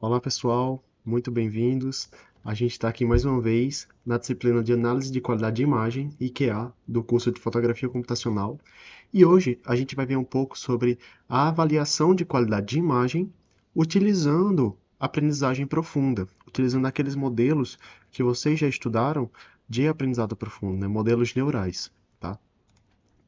Olá pessoal, muito bem-vindos. A gente está aqui mais uma vez na disciplina de Análise de Qualidade de Imagem, IQA, do curso de Fotografia Computacional. E hoje a gente vai ver um pouco sobre a avaliação de qualidade de imagem utilizando aprendizagem profunda, utilizando aqueles modelos que vocês já estudaram de aprendizado profundo, né? Modelos neurais, tá?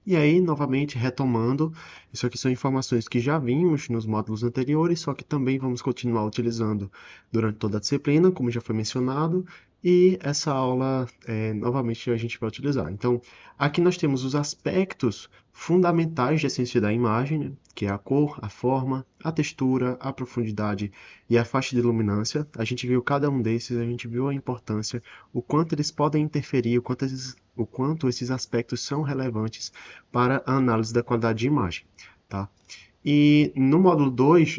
E aí, novamente, retomando, isso aqui são informações que já vimos nos módulos anteriores, só que também vamos continuar utilizando durante toda a disciplina, como já foi mencionado, e essa aula, novamente, a gente vai utilizar. Então, aqui nós temos os aspectos fundamentais de essência da imagem, né, que é a cor, a forma, a textura, a profundidade e a faixa de luminância. A gente viu cada um desses, a gente viu a importância, o quanto eles podem interferir, o quanto esses aspectos são relevantes para a análise da qualidade de imagem, tá? E no módulo 2,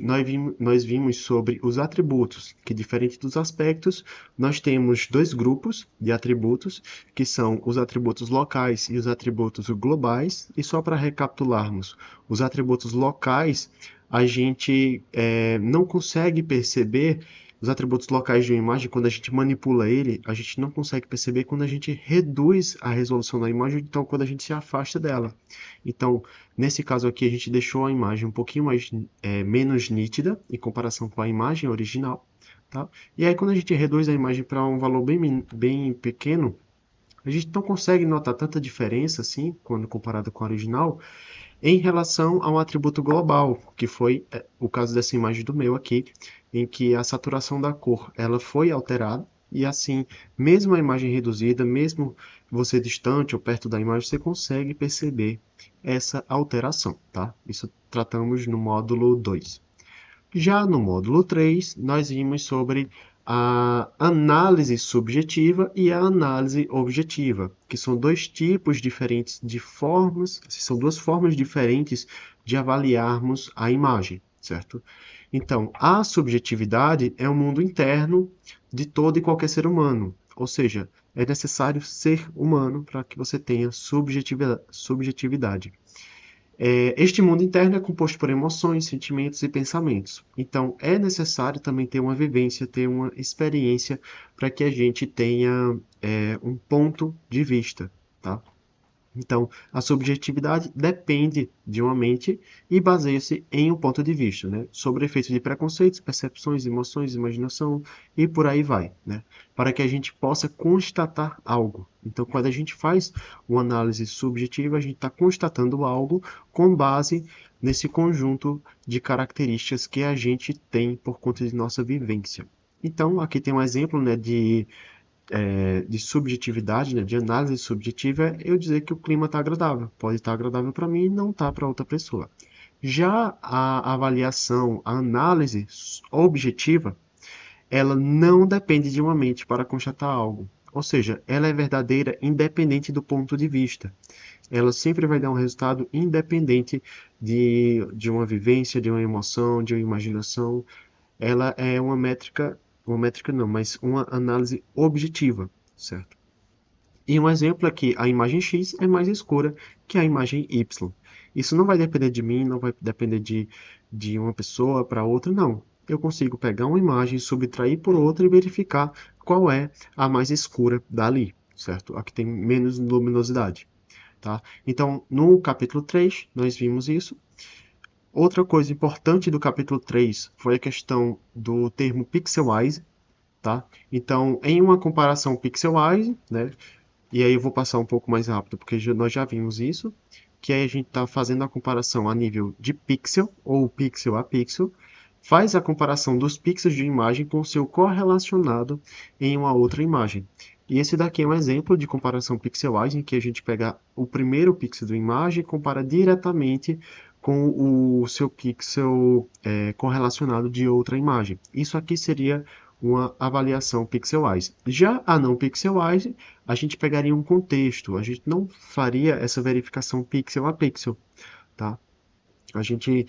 nós vimos sobre os atributos, que diferente dos aspectos, nós temos dois grupos de atributos, que são os atributos locais e os atributos globais. E só para recapitularmos, os atributos locais, a gente não consegue perceber os atributos locais de uma imagem, quando a gente manipula ele, a gente não consegue perceber quando a gente reduz a resolução da imagem, então quando a gente se afasta dela. Então, nesse caso aqui, a gente deixou a imagem um pouquinho menos nítida em comparação com a imagem original, tá? E aí, quando a gente reduz a imagem para um valor bem pequeno, a gente não consegue notar tanta diferença assim, quando comparado com a original, em relação a um atributo global, que foi o caso dessa imagem do meu aqui, em que a saturação da cor ela foi alterada, e assim, mesmo a imagem reduzida, mesmo você distante ou perto da imagem, você consegue perceber essa alteração, tá? Isso tratamos no módulo 2. Já no módulo 3, nós vimos sobre a análise subjetiva e a análise objetiva, que são dois tipos diferentes de formas, são duas formas diferentes de avaliarmos a imagem, certo? Então, a subjetividade é o mundo interno de todo e qualquer ser humano, ou seja, é necessário ser humano para que você tenha subjetividade. Este mundo interno é composto por emoções, sentimentos e pensamentos. Então, é necessário também ter uma vivência, ter uma experiência para que a gente tenha um ponto de vista, tá? Então, a subjetividade depende de uma mente e baseia-se em um ponto de vista, né? Sobre efeitos de preconceitos, percepções, emoções, imaginação e por aí vai, né? Para que a gente possa constatar algo. Então, quando a gente faz uma análise subjetiva, a gente está constatando algo com base nesse conjunto de características que a gente tem por conta de nossa vivência. Então, aqui tem um exemplo, né, de subjetividade, né, de análise subjetiva, é eu dizer que o clima está agradável. Pode estar agradável para mim e não está para outra pessoa. Já a avaliação, a análise objetiva, ela não depende de uma mente para constatar algo. Ou seja, ela é verdadeira independente do ponto de vista. Ela sempre vai dar um resultado independente de uma vivência, de uma emoção, de uma imaginação. Ela é uma métrica não, mas uma análise objetiva, certo? E um exemplo é que a imagem X é mais escura que a imagem Y. Isso não vai depender de mim, não vai depender de uma pessoa para outra, não. Eu consigo pegar uma imagem, subtrair por outra e verificar qual é a mais escura dali, certo? A que tem menos luminosidade, tá? Então, no capítulo 3, nós vimos isso. Outra coisa importante do capítulo 3 foi a questão do termo pixelwise, tá? Então, em uma comparação pixelwise, né? E aí eu vou passar um pouco mais rápido, porque nós já vimos isso, que aí a gente está fazendo a comparação a nível de pixel, ou pixel a pixel, faz a comparação dos pixels de imagem com o seu correlacionado em uma outra imagem. E esse daqui é um exemplo de comparação pixelwise, em que a gente pega o primeiro pixel da imagem e compara diretamente com o seu pixel correlacionado de outra imagem. Isso aqui seria uma avaliação pixelwise. Já a não pixelwise, a gente pegaria um contexto, a gente não faria essa verificação pixel a pixel, tá? A gente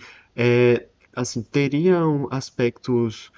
assim, teriam aspectos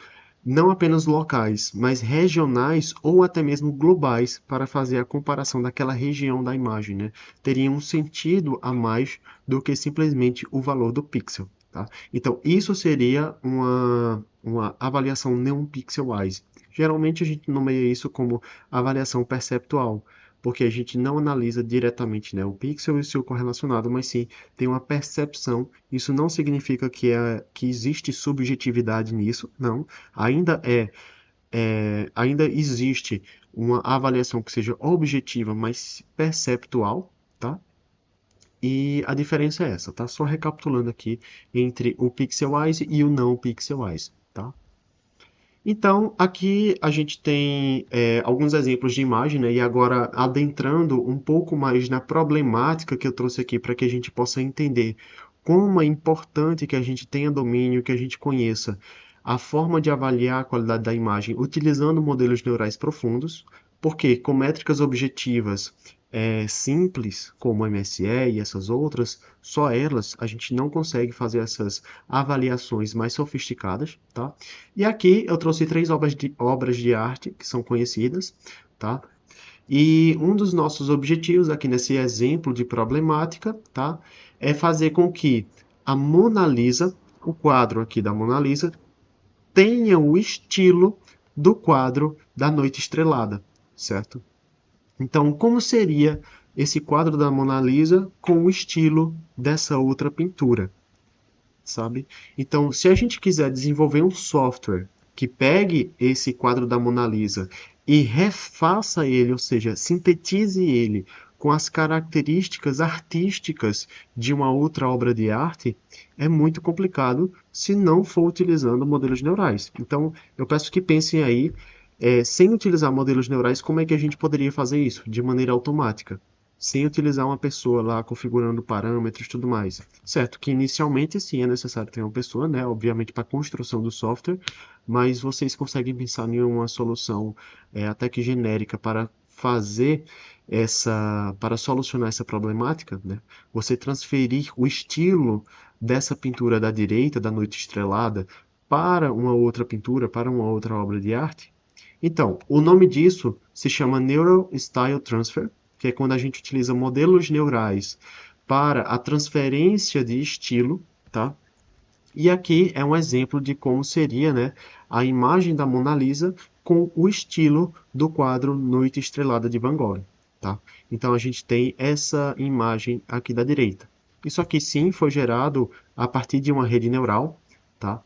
não apenas locais, mas regionais ou até mesmo globais para fazer a comparação daquela região da imagem, né? Teria um sentido a mais do que simplesmente o valor do pixel, tá? Então, isso seria uma avaliação não pixel-wise. Geralmente a gente nomeia isso como avaliação perceptual, porque a gente não analisa diretamente, né, o pixel e o seu correlacionado, mas sim tem uma percepção. Isso não significa que existe subjetividade nisso, não. Ainda ainda existe uma avaliação que seja objetiva, mas perceptual, tá? E a diferença é essa, tá? Só recapitulando aqui entre o pixelwise e o não pixelwise, tá? Então, aqui a gente tem alguns exemplos de imagem, né? E agora adentrando um pouco mais na problemática que eu trouxe aqui para que a gente possa entender como é importante que a gente tenha domínio, que a gente conheça a forma de avaliar a qualidade da imagem utilizando modelos neurais profundos, porque com métricas objetivas simples, como o MSE e essas outras, só elas a gente não consegue fazer essas avaliações mais sofisticadas, tá? E aqui eu trouxe três obras de arte que são conhecidas, tá? E um dos nossos objetivos aqui nesse exemplo de problemática, tá? É fazer com que a Mona Lisa, o quadro aqui da Mona Lisa, tenha o estilo do quadro da Noite Estrelada, certo? Então, como seria esse quadro da Mona Lisa com o estilo dessa outra pintura? Sabe? Então, se a gente quiser desenvolver um software que pegue esse quadro da Mona Lisa e refaça ele, ou seja, sintetize ele com as características artísticas de uma outra obra de arte, é muito complicado se não for utilizando modelos neurais. Então, eu peço que pensem aí, sem utilizar modelos neurais, como é que a gente poderia fazer isso de maneira automática? Sem utilizar uma pessoa lá configurando parâmetros e tudo mais. Certo que inicialmente sim é necessário ter uma pessoa, né, obviamente para a construção do software, mas vocês conseguem pensar em uma solução até que genérica para fazer para solucionar essa problemática, né? Você transferir o estilo dessa pintura da direita, da Noite Estrelada, para uma outra pintura, para uma outra obra de arte? Então, o nome disso se chama Neural Style Transfer, que é quando a gente utiliza modelos neurais para a transferência de estilo, tá? E aqui é um exemplo de como seria, né, a imagem da Mona Lisa com o estilo do quadro Noite Estrelada de Van Gogh, tá? Então a gente tem essa imagem aqui da direita. Isso aqui sim foi gerado a partir de uma rede neural, tá?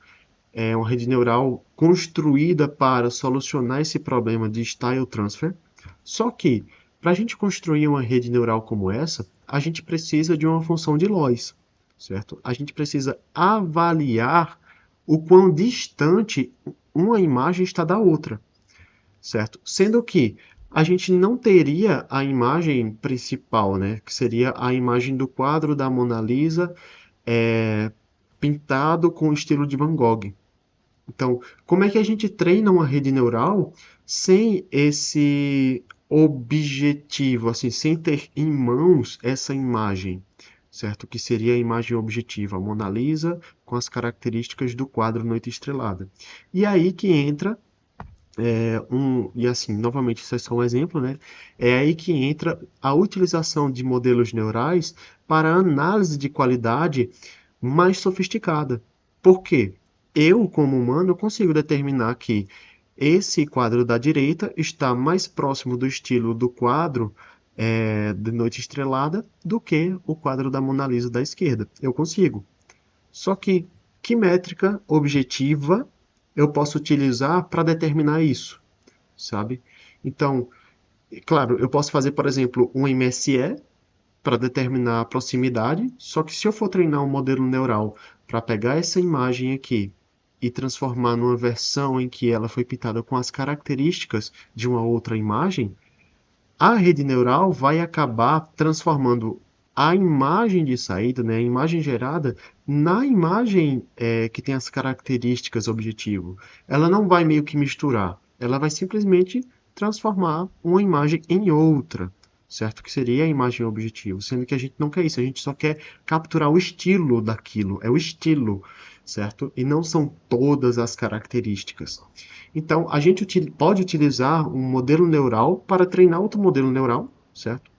É uma rede neural construída para solucionar esse problema de style transfer. Só que, para a gente construir uma rede neural como essa, a gente precisa de uma função de Loess, certo? A gente precisa avaliar o quão distante uma imagem está da outra, certo? Sendo que a gente não teria a imagem principal, né? Que seria a imagem do quadro da Mona Lisa pintado com o estilo de Van Gogh. Então, como é que a gente treina uma rede neural sem esse objetivo, assim, sem ter em mãos essa imagem, certo? Que seria a imagem objetiva, a Mona Lisa com as características do quadro Noite Estrelada. E aí que entra e assim, novamente, isso é só um exemplo, né? É aí que entra a utilização de modelos neurais para análise de qualidade mais sofisticada. Por quê? Eu, como humano, consigo determinar que esse quadro da direita está mais próximo do estilo do quadro de Noite Estrelada do que o quadro da Mona Lisa da esquerda. Eu consigo. Só que métrica objetiva eu posso utilizar para determinar isso, sabe? Então, claro, eu posso fazer, por exemplo, um MSE para determinar a proximidade, só que se eu for treinar um modelo neural para pegar essa imagem aqui e transformar numa versão em que ela foi pintada com as características de uma outra imagem, a rede neural vai acabar transformando a imagem de saída, né, a imagem gerada, na imagem que tem as características objetivo. Ela não vai meio que misturar, ela vai simplesmente transformar uma imagem em outra, certo? Que seria a imagem objetivo, sendo que a gente não quer isso, a gente só quer capturar o estilo daquilo, é o estilo, certo? E não são todas as características. Então, a gente pode utilizar um modelo neural para treinar outro modelo neural, certo?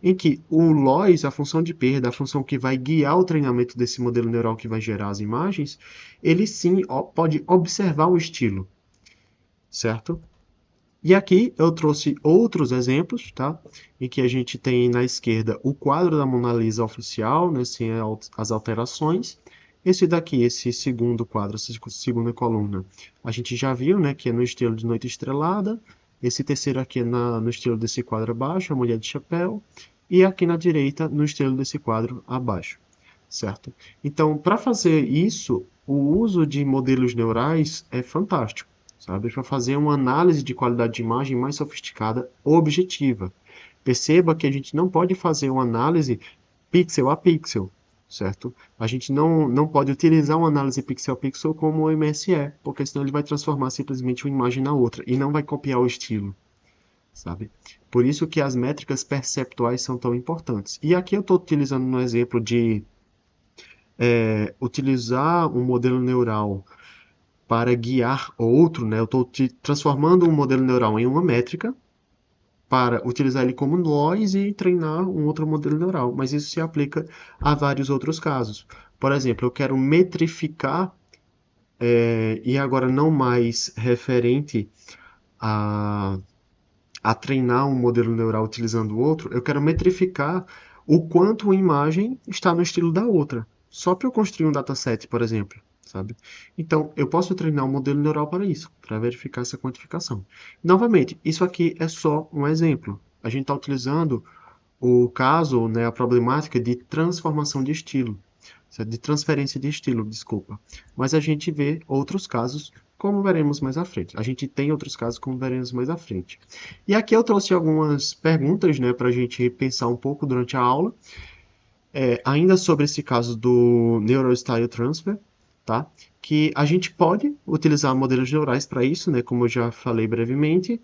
em que o loss, a função de perda, a função que vai guiar o treinamento desse modelo neural que vai gerar as imagens, ele sim pode observar o estilo, certo? E aqui eu trouxe outros exemplos, tá? Em que a gente tem na esquerda o quadro da Mona Lisa oficial, né, sem as alterações. Esse daqui, esse segundo quadro, essa segunda coluna, a gente já viu, né, que é no estilo de Noite Estrelada. Esse terceiro aqui é no estilo desse quadro abaixo, a Mulher de Chapéu. E aqui na direita, no estilo desse quadro abaixo, certo? Então, para fazer isso, o uso de modelos neurais é fantástico, sabe? Para fazer uma análise de qualidade de imagem mais sofisticada, objetiva. Perceba que a gente não pode fazer uma análise pixel a pixel, certo? A gente não pode utilizar uma análise pixel a pixel como o MSE, porque senão ele vai transformar simplesmente uma imagem na outra e não vai copiar o estilo, sabe? Por isso que as métricas perceptuais são tão importantes. E aqui eu estou utilizando um exemplo de utilizar um modelo neural para guiar outro, né? Eu estou transformando um modelo neural em uma métrica para utilizar ele como loss e treinar um outro modelo neural, mas isso se aplica a vários outros casos. Por exemplo, eu quero metrificar, e agora não mais referente a, a treinar um modelo neural utilizando o outro, eu quero metrificar o quanto uma imagem está no estilo da outra. Só para eu construir um dataset, por exemplo, sabe? Então, eu posso treinar um modelo neural para isso, para verificar essa quantificação. Novamente, isso aqui é só um exemplo. A gente está utilizando o caso, né, a problemática de transformação de estilo, de transferência de estilo, desculpa. Mas a gente vê outros casos, como veremos mais à frente. A gente tem outros casos, como veremos mais à frente. E aqui eu trouxe algumas perguntas, né, para a gente pensar um pouco durante a aula. Ainda sobre esse caso do Neural Style Transfer, tá? Que a gente pode utilizar modelos neurais para isso, né, como eu já falei brevemente,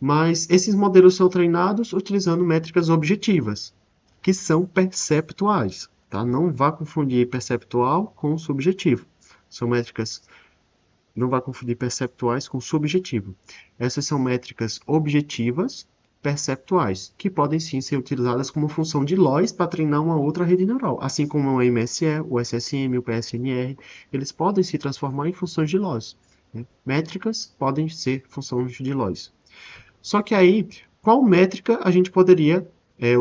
mas esses modelos são treinados utilizando métricas objetivas, que são perceptuais, tá? Não vá confundir perceptual com subjetivo. São métricas, não vá confundir perceptuais com subjetivo. Essas são métricas objetivas perceptuais, que podem sim ser utilizadas como função de loss para treinar uma outra rede neural, assim como o MSE, o SSM, o PSNR, eles podem se transformar em funções de loss, né? Métricas podem ser funções de loss. Só que aí, qual métrica a gente poderia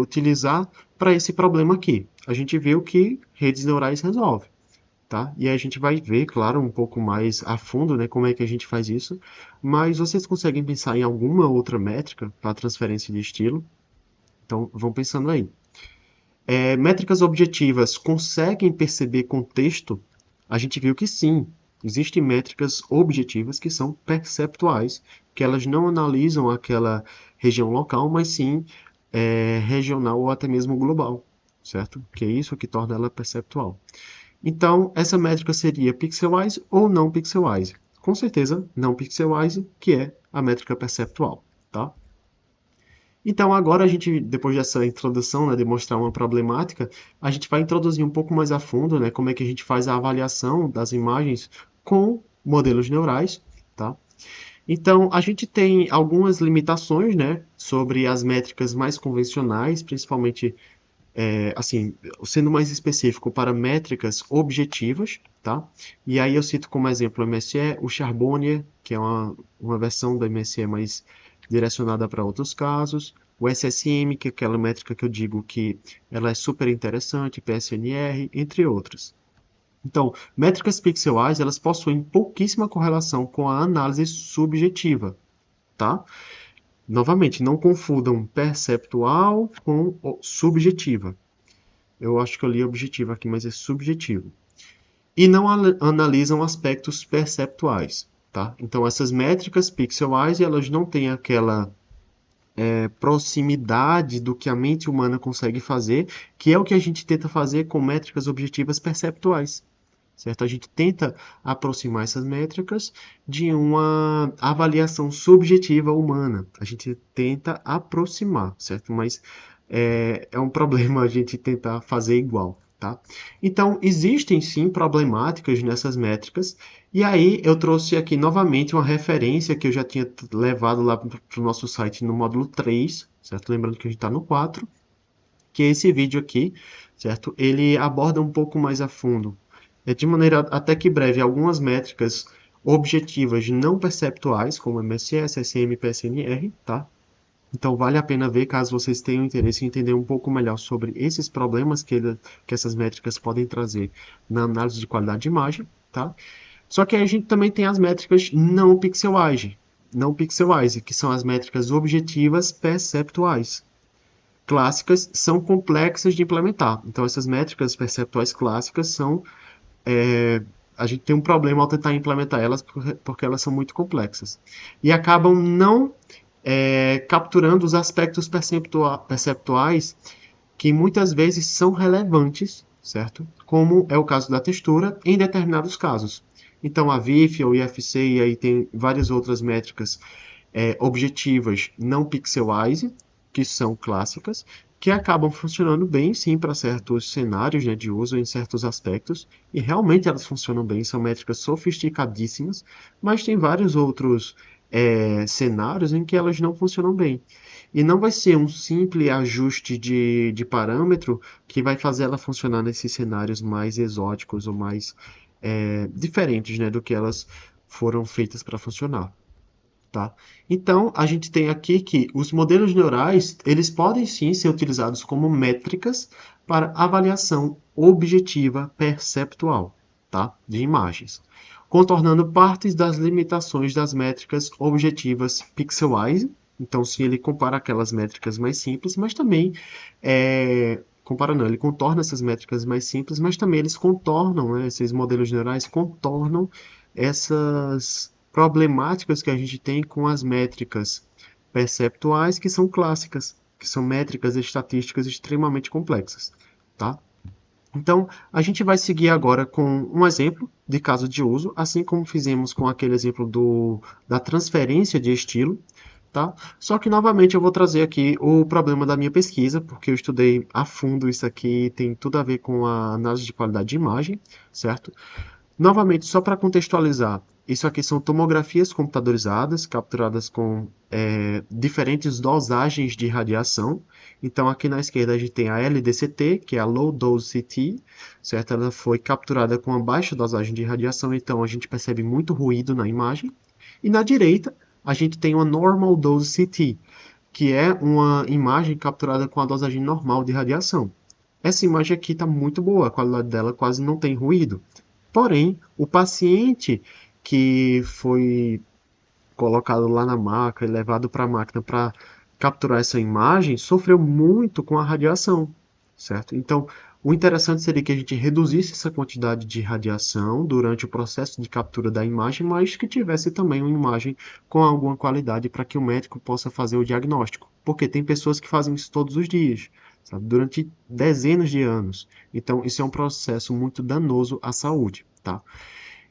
utilizar para esse problema aqui? A gente viu que redes neurais resolve, tá? E aí a gente vai ver, claro, um pouco mais a fundo, né, como é que a gente faz isso, mas vocês conseguem pensar em alguma outra métrica para transferência de estilo? Então, vão pensando aí. Métricas objetivas conseguem perceber contexto? A gente viu que sim, existem métricas objetivas que são perceptuais, que elas não analisam aquela região local, mas sim regional ou até mesmo global, certo? Que é isso que torna ela perceptual. Então, essa métrica seria pixelwise ou não pixelwise? Com certeza, não pixelwise, que é a métrica perceptual, tá? Então, agora a gente, depois dessa introdução, né, de mostrar uma problemática, a gente vai introduzir um pouco mais a fundo, né, como é que a gente faz a avaliação das imagens com modelos neurais, tá? Então, a gente tem algumas limitações, né, sobre as métricas mais convencionais, principalmente assim, sendo mais específico para métricas objetivas, tá? E aí eu cito como exemplo o MSE, o Charbonnier, que é uma versão do MSE mais direcionada para outros casos, o SSM, que é aquela métrica que eu digo que ela é super interessante, PSNR, entre outras. Então, métricas pixelais, elas possuem pouquíssima correlação com a análise subjetiva, tá? Novamente, não confundam perceptual com subjetiva. Eu acho que eu li objetivo aqui, mas é subjetivo. E não analisam aspectos perceptuais, tá? Então, essas métricas pixelwise, elas não têm aquela proximidade do que a mente humana consegue fazer, que é o que a gente tenta fazer com métricas objetivas perceptuais, certo? A gente tenta aproximar essas métricas de uma avaliação subjetiva humana. A gente tenta aproximar, certo? Mas é um problema a gente tentar fazer igual, tá? Então, existem sim problemáticas nessas métricas, e aí eu trouxe aqui novamente uma referência que eu já tinha levado lá para o nosso site no módulo 3, certo? Lembrando que a gente está no 4. que é esse vídeo aqui, certo? Ele aborda um pouco mais a fundo, de maneira até que breve, algumas métricas objetivas não perceptuais, como MSS, SM, PSNR, tá? Então vale a pena ver caso vocês tenham interesse em entender um pouco melhor sobre esses problemas que essas métricas podem trazer na análise de qualidade de imagem, tá? Só que aí a gente também tem as métricas não pixelwise, que são as métricas objetivas perceptuais. Clássicas são complexas de implementar. Então essas métricas perceptuais clássicas são a gente tem um problema ao tentar implementar elas porque elas são muito complexas e acabam não capturando os aspectos perceptuais que muitas vezes são relevantes, certo? Como é o caso da textura em determinados casos. Então a VIF ou IFC e aí tem várias outras métricas objetivas não pixelwise, que são clássicas, que acabam funcionando bem sim para certos cenários, né, de uso em certos aspectos, e realmente elas funcionam bem, são métricas sofisticadíssimas, mas tem vários outros cenários em que elas não funcionam bem. E não vai ser um simples ajuste de parâmetro que vai fazer ela funcionar nesses cenários mais exóticos ou mais diferentes, né, do que elas foram feitas para funcionar. Tá? Então, a gente tem aqui que os modelos neurais, eles podem sim ser utilizados como métricas para avaliação objetiva perceptual, tá? De imagens, contornando partes das limitações das métricas objetivas pixelwise. Então, sim, ele compara aquelas métricas mais simples, mas também compara não, ele contorna essas métricas mais simples, mas também eles contornam, né, esses modelos neurais contornam essas problemáticas que a gente tem com as métricas perceptuais que são clássicas, que são métricas estatísticas extremamente complexas, tá? Então, a gente vai seguir agora com um exemplo de caso de uso, assim como fizemos com aquele exemplo da transferência de estilo, tá? Só que, novamente, eu vou trazer aqui o problema da minha pesquisa, porque eu estudei a fundo isso aqui, tem tudo a ver com a análise de qualidade de imagem, certo? Novamente, só para contextualizar, isso aqui são tomografias computadorizadas, capturadas com diferentes dosagens de radiação. Então, aqui na esquerda a gente tem a LDCT, que é a Low Dose CT, certo? Ela foi capturada com uma baixa dosagem de radiação, então a gente percebe muito ruído na imagem. E na direita, a gente tem uma Normal Dose CT, que é uma imagem capturada com a dosagem normal de radiação. Essa imagem aqui está muito boa, a qualidade dela quase não tem ruído. Porém, o paciente que foi colocado lá na maca e levado para a máquina para capturar essa imagem sofreu muito com a radiação, certo? Então, o interessante seria que a gente reduzisse essa quantidade de radiação durante o processo de captura da imagem, mas que tivesse também uma imagem com alguma qualidade para que o médico possa fazer o diagnóstico. Porque tem pessoas que fazem isso todos os dias, sabe? Durante dezenas de anos. Então, isso é um processo muito danoso à saúde, tá?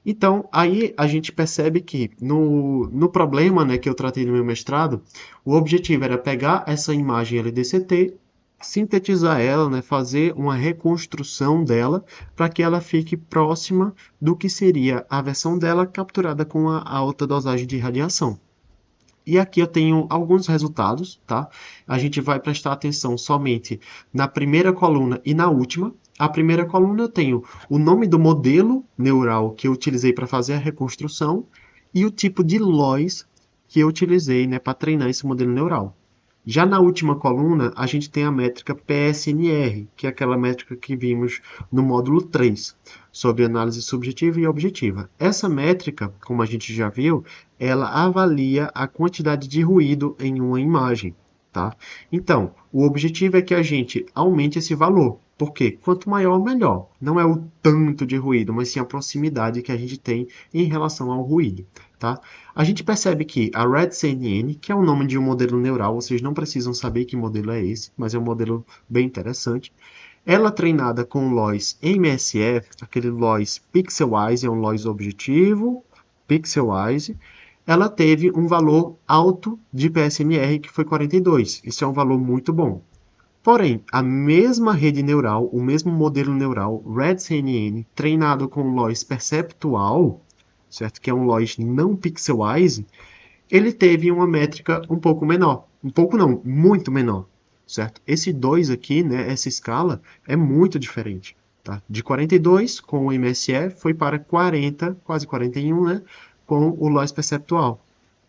Então, aí a gente percebe que no problema, né, que eu tratei no meu mestrado, o objetivo era pegar essa imagem LDCT, sintetizar ela, né, fazer uma reconstrução dela para que ela fique próxima do que seria a versão dela capturada com a alta dosagem de radiação. E aqui eu tenho alguns resultados, tá? A gente vai prestar atenção somente na primeira coluna e na última. A primeira coluna eu tenho o nome do modelo neural que eu utilizei para fazer a reconstrução e o tipo de loss que eu utilizei, né, para treinar esse modelo neural. Já na última coluna, a gente tem a métrica PSNR, que é aquela métrica que vimos no módulo 3, sobre análise subjetiva e objetiva. Essa métrica, como a gente já viu, ela avalia a quantidade de ruído em uma imagem, tá? Então, o objetivo é que a gente aumente esse valor. Por quê? Quanto maior, melhor. Não é o tanto de ruído, mas sim a proximidade que a gente tem em relação ao ruído, tá? A gente percebe que a RedCNN, que é o nome de um modelo neural, vocês não precisam saber que modelo é esse, mas é um modelo bem interessante. Ela treinada com loss MSF, aquele loss pixelwise, é um loss objetivo, pixelwise, ela teve um valor alto de PSNR, que foi 42. Isso é um valor muito bom. Porém, a mesma rede neural, o mesmo modelo neural, RedCNN, treinado com loss perceptual, certo? Que é um loss não pixelwise, ele teve uma métrica um pouco menor. Um pouco não, muito menor. certo? Esse 2 aqui, né, essa escala, é muito diferente. Tá? De 42 com o MSE foi para 40, quase 41, né, com o loss perceptual.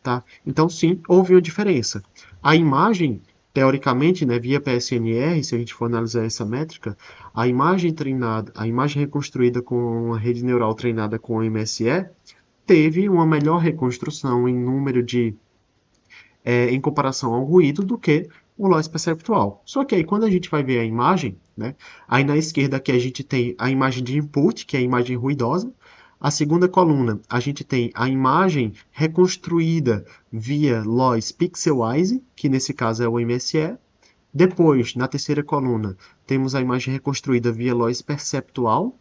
Tá? Então, sim, houve uma diferença. A imagem, teoricamente, né, via PSNR, se a gente for analisar essa métrica, a imagem treinada, a imagem reconstruída com uma rede neural treinada com o MSE teve uma melhor reconstrução em número de em comparação ao ruído do que o loss perceptual. Só que aí quando a gente vai ver a imagem, né, aí na esquerda aqui a gente tem a imagem de input, que é a imagem ruidosa. A segunda coluna, a gente tem a imagem reconstruída via loss pixelwise, que nesse caso é o MSE. Depois, na terceira coluna, temos a imagem reconstruída via loss perceptual,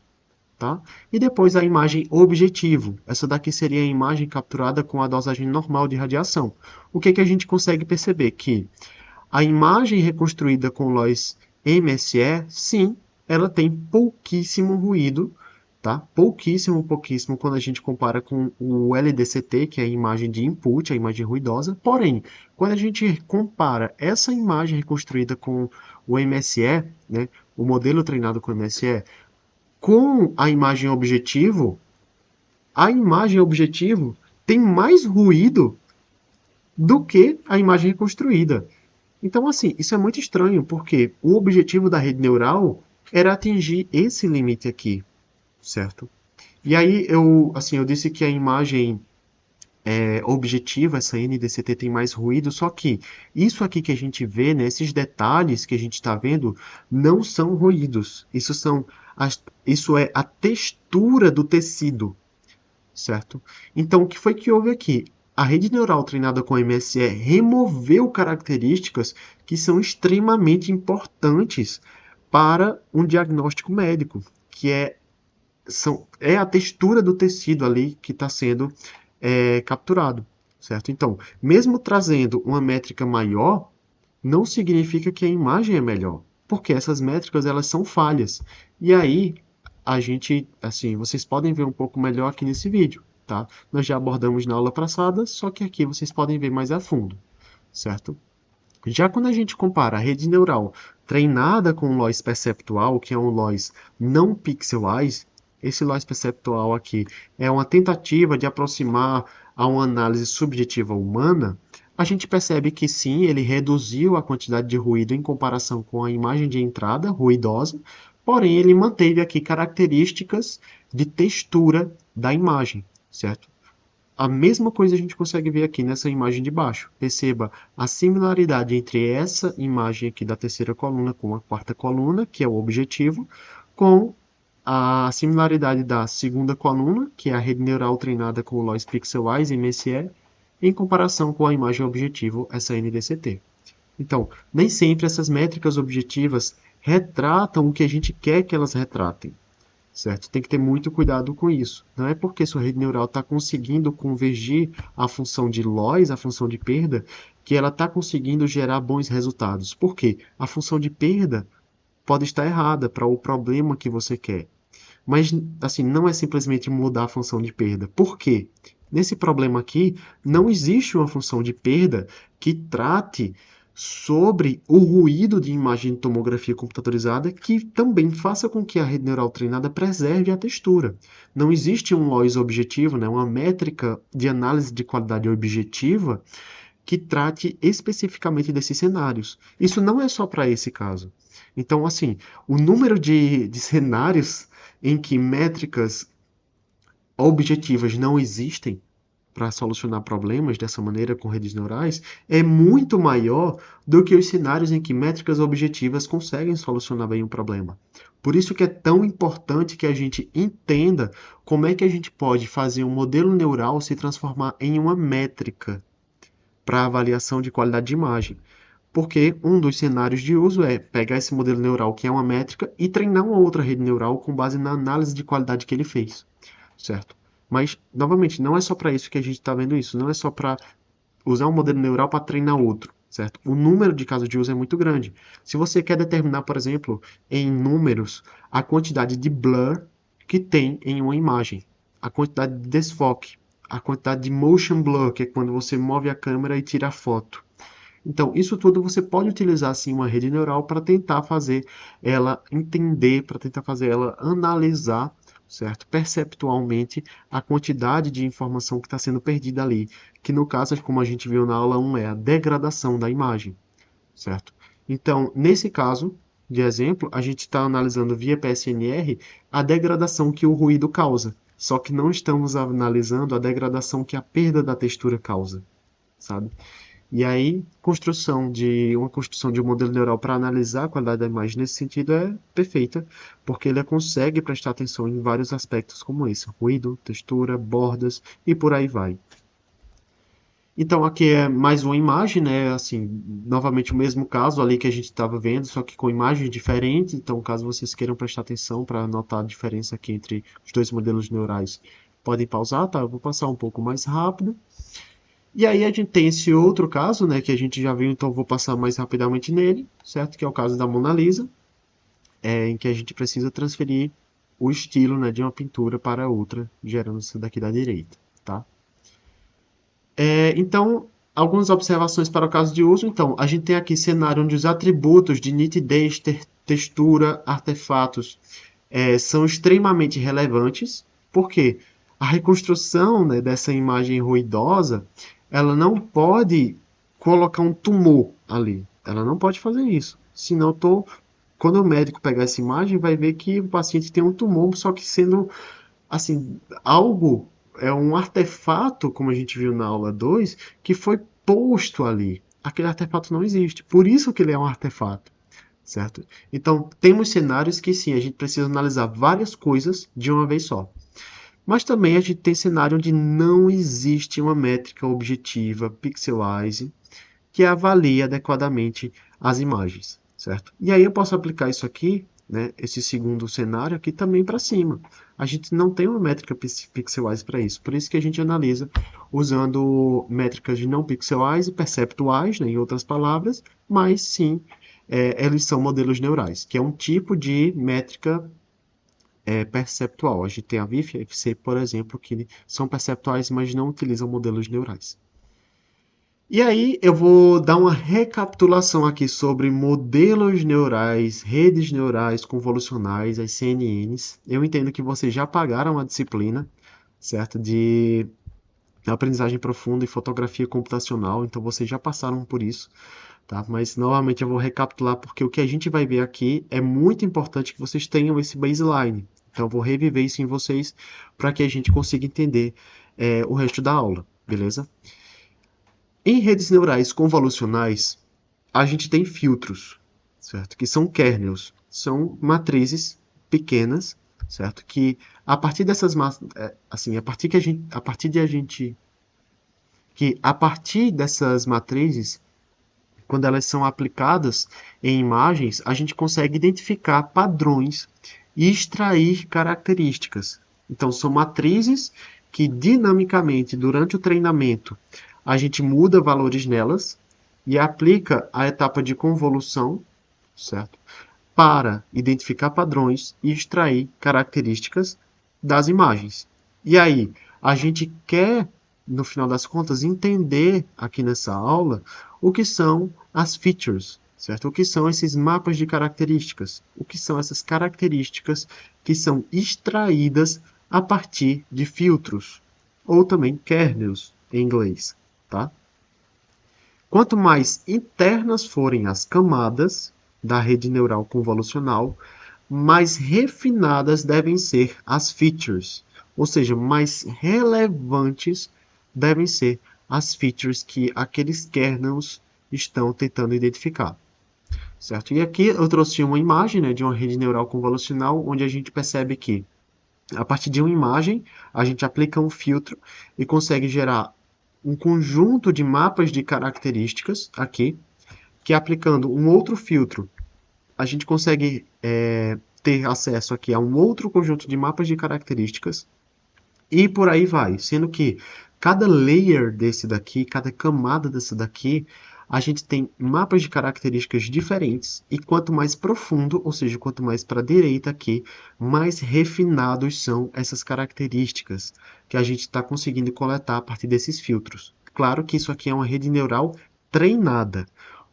tá? E depois a imagem objetivo. Essa daqui seria a imagem capturada com a dosagem normal de radiação. O que a gente consegue perceber? Que a imagem reconstruída com loss MSE, sim, ela tem pouquíssimo ruído, tá? Pouquíssimo, pouquíssimo quando a gente compara com o LDCT, que é a imagem de input, a imagem ruidosa. Porém, quando a gente compara essa imagem reconstruída com o MSE, né, o modelo treinado com o MSE, com a imagem objetivo tem mais ruído do que a imagem reconstruída. Então, assim, isso é muito estranho, porque o objetivo da rede neural era atingir esse limite aqui, certo? E aí eu disse que a imagem objetiva, essa NDCT tem mais ruído, só que isso aqui que a gente vê, né, esses detalhes que a gente está vendo, não são ruídos. Isso é a textura do tecido, certo? Então, o que foi que houve aqui? A rede neural treinada com MSE removeu características que são extremamente importantes para um diagnóstico médico, que é a textura do tecido ali que está sendo capturado, certo? Então, mesmo trazendo uma métrica maior, não significa que a imagem é melhor, porque essas métricas elas são falhas. E aí a gente, assim, vocês podem ver um pouco melhor aqui nesse vídeo, tá? Nós já abordamos na aula passada, só que aqui vocês podem ver mais a fundo, certo? Já quando a gente compara a rede neural treinada com o loss perceptual, que é um loss não pixelwise, esse loss perceptual aqui é uma tentativa de aproximar a uma análise subjetiva humana, a gente percebe que sim, ele reduziu a quantidade de ruído em comparação com a imagem de entrada ruidosa, porém ele manteve aqui características de textura da imagem, certo? A mesma coisa a gente consegue ver aqui nessa imagem de baixo. Perceba a similaridade entre essa imagem aqui da terceira coluna com a quarta coluna, que é o objetivo, com a similaridade da segunda coluna, que é a rede neural treinada com o Loss Pixelwise, MSE, em comparação com a imagem objetivo, essa NDCT. Então, nem sempre essas métricas objetivas retratam o que a gente quer que elas retratem, certo? Tem que ter muito cuidado com isso. Não é porque sua rede neural está conseguindo convergir a função de loss, a função de perda, que ela está conseguindo gerar bons resultados. Por quê? A função de perda pode estar errada para o problema que você quer. Mas, assim, não é simplesmente mudar a função de perda. Por quê? Nesse problema aqui, não existe uma função de perda que trate sobre o ruído de imagem de tomografia computadorizada que também faça com que a rede neural treinada preserve a textura. Não existe um loss objetivo, né, uma métrica de análise de qualidade objetiva que trate especificamente desses cenários. Isso não é só para esse caso. Então, assim, o número de cenários em que métricas objetivas não existem para solucionar problemas dessa maneira com redes neurais é muito maior do que os cenários em que métricas objetivas conseguem solucionar bem o problema. Por isso que é tão importante que a gente entenda como é que a gente pode fazer um modelo neural se transformar em uma métrica para avaliação de qualidade de imagem. Porque um dos cenários de uso é pegar esse modelo neural, que é uma métrica, e treinar uma outra rede neural com base na análise de qualidade que ele fez, certo? Mas, novamente, não é só para isso que a gente está vendo isso, não é só para usar um modelo neural para treinar outro, certo? O número de casos de uso é muito grande. Se você quer determinar, por exemplo, em números, a quantidade de blur que tem em uma imagem, a quantidade de desfoque, a quantidade de motion blur, que é quando você move a câmera e tira a foto, Então, isso tudo você pode utilizar sim uma rede neural para tentar fazer ela entender, para tentar fazer ela analisar, certo? Perceptualmente a quantidade de informação que está sendo perdida ali, que no caso, como a gente viu na aula 1, é a degradação da imagem, certo? Então, nesse caso de exemplo, a gente está analisando via PSNR a degradação que o ruído causa, só que não estamos analisando a degradação que a perda da textura causa, sabe? E aí, uma construção de um modelo neural para analisar a qualidade da imagem nesse sentido é perfeita, porque ele consegue prestar atenção em vários aspectos como esse, ruído, textura, bordas e por aí vai. Então aqui é mais uma imagem, né? Assim, novamente o mesmo caso ali que a gente estava vendo, só que com imagens diferentes. Então, caso vocês queiram prestar atenção para notar a diferença aqui entre os dois modelos neurais, podem pausar, tá? Eu vou passar um pouco mais rápido. E aí a gente tem esse outro caso, né, que a gente já viu, então eu vou passar mais rapidamente nele, certo? Que é o caso da Mona Lisa, em que a gente precisa transferir o estilo, né, de uma pintura para outra, gerando isso daqui da direita, tá? Então, algumas observações para o caso de uso. Então, a gente tem aqui cenário onde os atributos de nitidez, textura, artefatos são extremamente relevantes. Por quê? A reconstrução, né, dessa imagem ruidosa, ela não pode colocar um tumor ali. Ela não pode fazer isso. Senão, quando o médico pegar essa imagem, vai ver que o paciente tem um tumor, só que sendo assim, algo, é um artefato, como a gente viu na aula 2 que foi posto ali. Aquele artefato não existe. Por isso que ele é um artefato, certo? Então, temos cenários que sim, a gente precisa analisar várias coisas de uma vez só. Mas também a gente tem cenário onde não existe uma métrica objetiva, pixelized, que avalie adequadamente as imagens, certo? E aí eu posso aplicar isso aqui, né, esse segundo cenário aqui também para cima. A gente não tem uma métrica pixelwise para isso, por isso que a gente analisa usando métricas de não pixelwise, perceptuais, né, em outras palavras, mas sim, eles são modelos neurais, que é um tipo de métrica perceptual. A gente tem a VIF e a FC, por exemplo, que são perceptuais, mas não utilizam modelos neurais. E aí eu vou dar uma recapitulação aqui sobre modelos neurais, redes neurais convolucionais, as CNNs. Eu entendo que vocês já pagaram a disciplina, certo? De aprendizagem profunda e fotografia computacional, então vocês já passaram por isso, tá? Mas novamente eu vou recapitular porque o que a gente vai ver aqui é muito importante que vocês tenham esse baseline. Então eu vou reviver isso em vocês para que a gente consiga entender o resto da aula, beleza? Em redes neurais convolucionais, a gente tem filtros, certo? Que são kernels, são matrizes pequenas, certo? Que a partir dessas, assim, a partir dessas matrizes, quando elas são aplicadas em imagens, a gente consegue identificar padrões e extrair características. Então, são matrizes que dinamicamente, durante o treinamento, a gente muda valores nelas e aplica a etapa de convolução, certo? Para identificar padrões e extrair características das imagens. E aí, a gente quer, no final das contas, entender aqui nessa aula o que são as features, certo? O que são esses mapas de características? O que são essas características que são extraídas a partir de filtros, ou também kernels em inglês, tá? Quanto mais internas forem as camadas da rede neural convolucional, mais refinadas devem ser as features, ou seja, mais relevantes devem ser as features que aqueles kernels estão tentando identificar, certo? E aqui eu trouxe uma imagem, né, de uma rede neural convolucional, onde a gente percebe que a partir de uma imagem, a gente aplica um filtro e consegue gerar um conjunto de mapas de características aqui, que aplicando um outro filtro, a gente consegue ter acesso aqui a um outro conjunto de mapas de características e por aí vai, sendo que cada layer desse daqui, cada camada desse daqui, a gente tem mapas de características diferentes e quanto mais profundo, ou seja, quanto mais para a direita aqui, mais refinados são essas características que a gente está conseguindo coletar a partir desses filtros. Claro que isso aqui é uma rede neural treinada.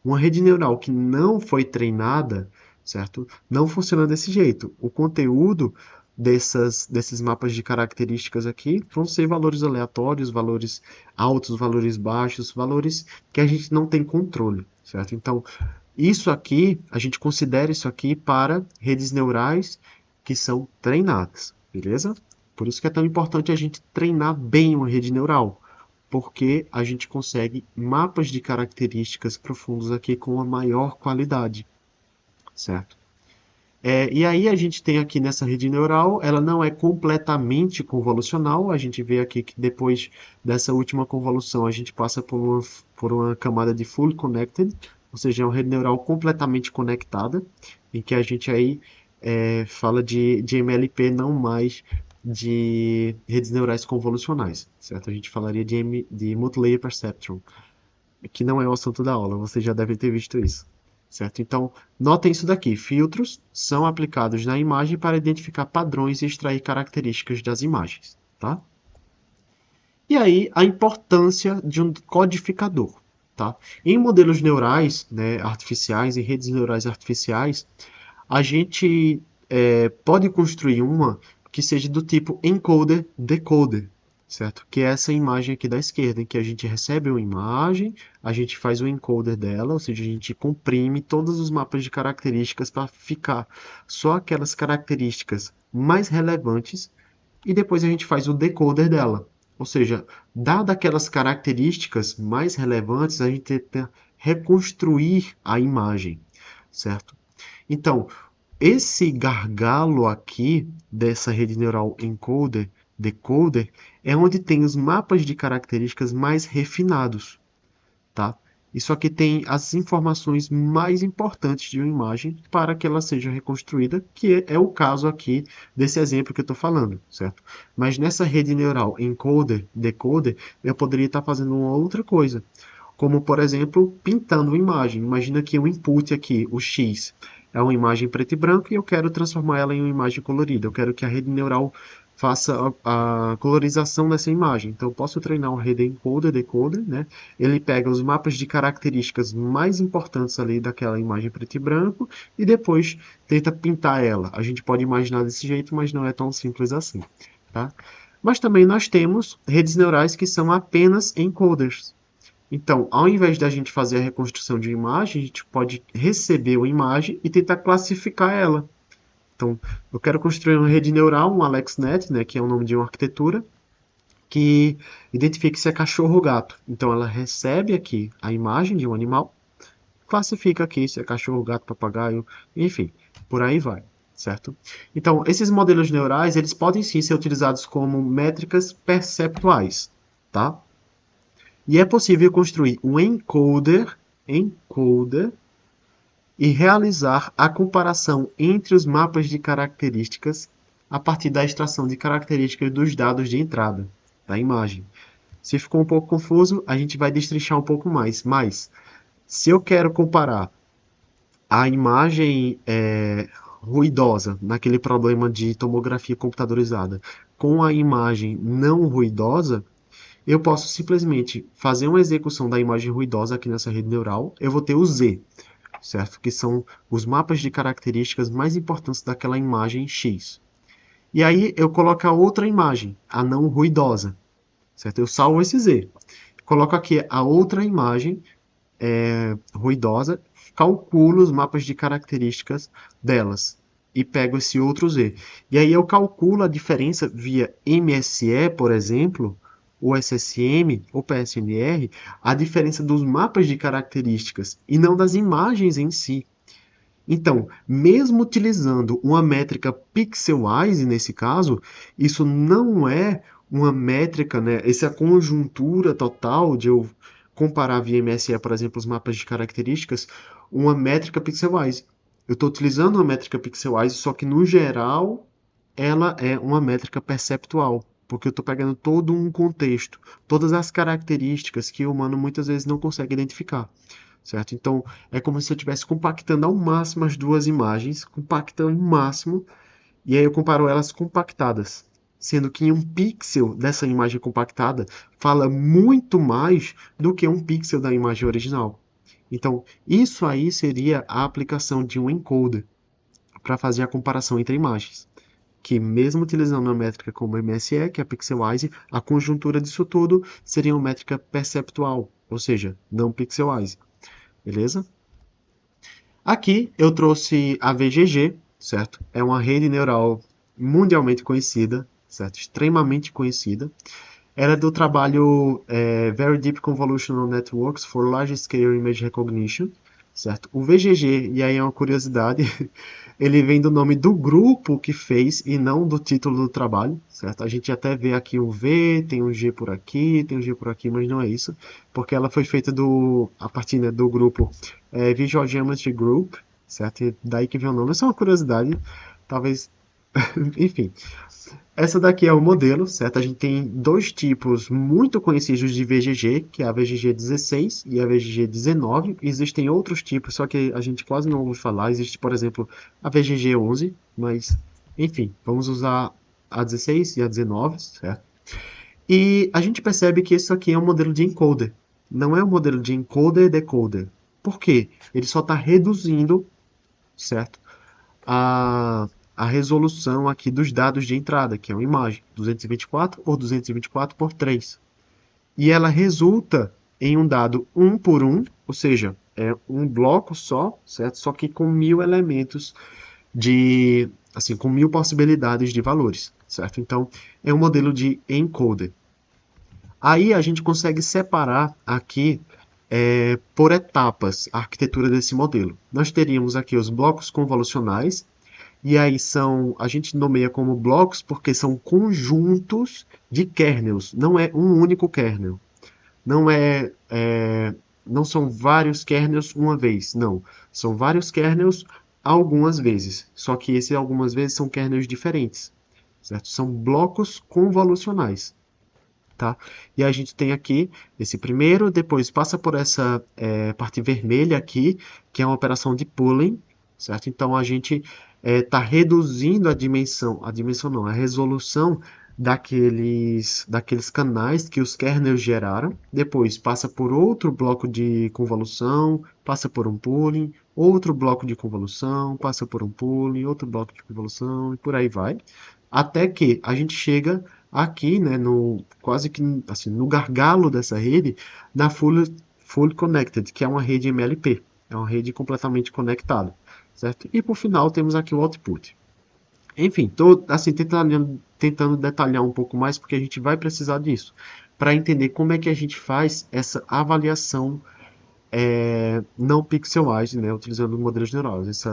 Uma rede neural que não foi treinada, certo? Não funciona desse jeito. O conteúdo desses mapas de características aqui vão ser valores aleatórios, valores altos, valores baixos, valores que a gente não tem controle, certo? Então, isso aqui, a gente considera isso aqui para redes neurais que são treinadas, beleza? Por isso que é tão importante a gente treinar bem uma rede neural, porque a gente consegue mapas de características profundos aqui com a maior qualidade, certo? E aí a gente tem aqui nessa rede neural, ela não é completamente convolucional, a gente vê aqui que depois dessa última convolução a gente passa por uma camada de full connected, ou seja, é uma rede neural completamente conectada, em que a gente aí fala de MLP, não mais de redes neurais convolucionais, certo? A gente falaria de Multilayer Perceptron, que não é o assunto da aula, vocês já devem ter visto isso, certo? Então, notem isso daqui, filtros são aplicados na imagem para identificar padrões e extrair características das imagens, tá? E aí, a importância de um codificador, tá? Em modelos neurais, né, artificiais, em redes neurais artificiais, a gente pode construir uma que seja do tipo encoder-decoder, certo? Que é essa imagem aqui da esquerda, em que a gente recebe uma imagem, a gente faz o encoder dela, ou seja, a gente comprime todos os mapas de características para ficar só aquelas características mais relevantes, e depois a gente faz o decoder dela. Ou seja, dadas aquelas características mais relevantes, a gente tenta reconstruir a imagem, certo? Então, esse gargalo aqui dessa rede neural encoder, decoder, é onde tem os mapas de características mais refinados, tá? Isso aqui tem as informações mais importantes de uma imagem para que ela seja reconstruída, que é o caso aqui desse exemplo que eu estou falando, certo? Mas nessa rede neural encoder, decoder, eu poderia estar fazendo uma outra coisa, como por exemplo, pintando uma imagem. Imagina que o input aqui, o X, é uma imagem preto e branco e eu quero transformar ela em uma imagem colorida. Eu quero que a rede neural faça a colorização dessa imagem. Então, eu posso treinar uma rede encoder, decoder, né? Ele pega os mapas de características mais importantes ali daquela imagem preto e branco e depois tenta pintar ela. A gente pode imaginar desse jeito, mas não é tão simples assim, tá? Mas também nós temos redes neurais que são apenas encoders. Então, ao invés da gente fazer a reconstrução de uma imagem, a gente pode receber uma imagem e tentar classificar ela. Então, eu quero construir uma rede neural, um AlexNet, né, que é o nome de uma arquitetura, que identifique se é cachorro ou gato. Então, ela recebe aqui a imagem de um animal, classifica aqui se é cachorro, gato, papagaio, enfim, por aí vai, certo? Então, esses modelos neurais, eles podem sim ser utilizados como métricas perceptuais, tá? E é possível construir um encoder e realizar a comparação entre os mapas de características a partir da extração de características dos dados de entrada da imagem. Se ficou um pouco confuso, a gente vai destrinchar um pouco mais. Mas, se eu quero comparar a imagem ruidosa, naquele problema de tomografia computadorizada, com a imagem não ruidosa, eu posso simplesmente fazer uma execução da imagem ruidosa aqui nessa rede neural. Eu vou ter o Z, certo? Que são os mapas de características mais importantes daquela imagem X. E aí eu coloco a outra imagem, a não ruidosa, certo? Eu salvo esse Z. Coloco aqui a outra imagem ruidosa, calculo os mapas de características delas e pego esse outro Z. E aí eu calculo a diferença via MSE, por exemplo, o SSM ou PSNR, a diferença dos mapas de características e não das imagens em si. Então, mesmo utilizando uma métrica pixelwise nesse caso, isso não é uma métrica, né? Essa conjuntura total de eu comparar via MSE, por exemplo, os mapas de características, uma métrica pixelwise. Eu estou utilizando uma métrica pixelwise, só que no geral ela é uma métrica perceptual, porque eu estou pegando todo um contexto, todas as características que o humano muitas vezes não consegue identificar, certo? Então, é como se eu estivesse compactando ao máximo as duas imagens, compactando ao máximo, e aí eu comparo elas compactadas, sendo que um pixel dessa imagem compactada fala muito mais do que um pixel da imagem original. Então, isso aí seria a aplicação de um encoder para fazer a comparação entre imagens. Que mesmo utilizando a métrica como MSE, que é a Pixelwise, a conjuntura disso tudo seria uma métrica perceptual, ou seja, não pixelwise. Beleza? Aqui eu trouxe a VGG, certo? É uma rede neural mundialmente conhecida, certo? Extremamente conhecida. Era do trabalho Very Deep Convolutional Networks for Large Scale Image Recognition, certo? O VGG, e aí é uma curiosidade, ele vem do nome do grupo que fez e não do título do trabalho, certo? A gente até vê aqui um V, tem um G por aqui, tem um G por aqui, mas não é isso, porque ela foi feita a partir, né, do grupo Visual Geometry Group, certo? E daí que vem o nome. Essa é uma curiosidade, talvez, enfim. Essa daqui é o modelo, certo? A gente tem dois tipos muito conhecidos de VGG, que é a VGG 16 e a VGG 19. Existem outros tipos, só que a gente quase não ouve falar. Existe, por exemplo, a VGG 11, mas, enfim, vamos usar a 16 e a 19, certo? E a gente percebe que isso aqui é um modelo de encoder. Não é um modelo de encoder-decoder. Por quê? Ele só está reduzindo, certo? A resolução aqui dos dados de entrada, que é uma imagem 224 por 224 por 3. E ela resulta em um dado 1 por 1, ou seja, é um bloco só, certo? Só que com 1000 elementos assim, com 1000 possibilidades de valores, certo? Então, é um modelo de encoder. Aí a gente consegue separar aqui por etapas a arquitetura desse modelo. Nós teríamos aqui os blocos convolucionais, e aí a gente nomeia como blocos porque são conjuntos de kernels, não é um único kernel. Não são vários kernels uma vez, não. São vários kernels algumas vezes, só que esses algumas vezes são kernels diferentes, certo? São blocos convolucionais. Tá? E a gente tem aqui esse primeiro, depois passa por essa parte vermelha aqui, que é uma operação de pooling, certo? Então a gente está reduzindo a dimensão não, a resolução daqueles canais que os kernels geraram, depois passa por outro bloco de convolução, passa por um pooling, outro bloco de convolução, passa por um pooling, outro bloco de convolução e por aí vai, até que a gente chega aqui, né, quase que assim, no gargalo dessa rede, na Fully Connected, que é uma rede MLP, é uma rede completamente conectada, certo? E por final temos aqui o output. Enfim, estou assim, tentando detalhar um pouco mais, porque a gente vai precisar disso, para entender como é que a gente faz essa avaliação não pixelwise, né, utilizando modelos neurais,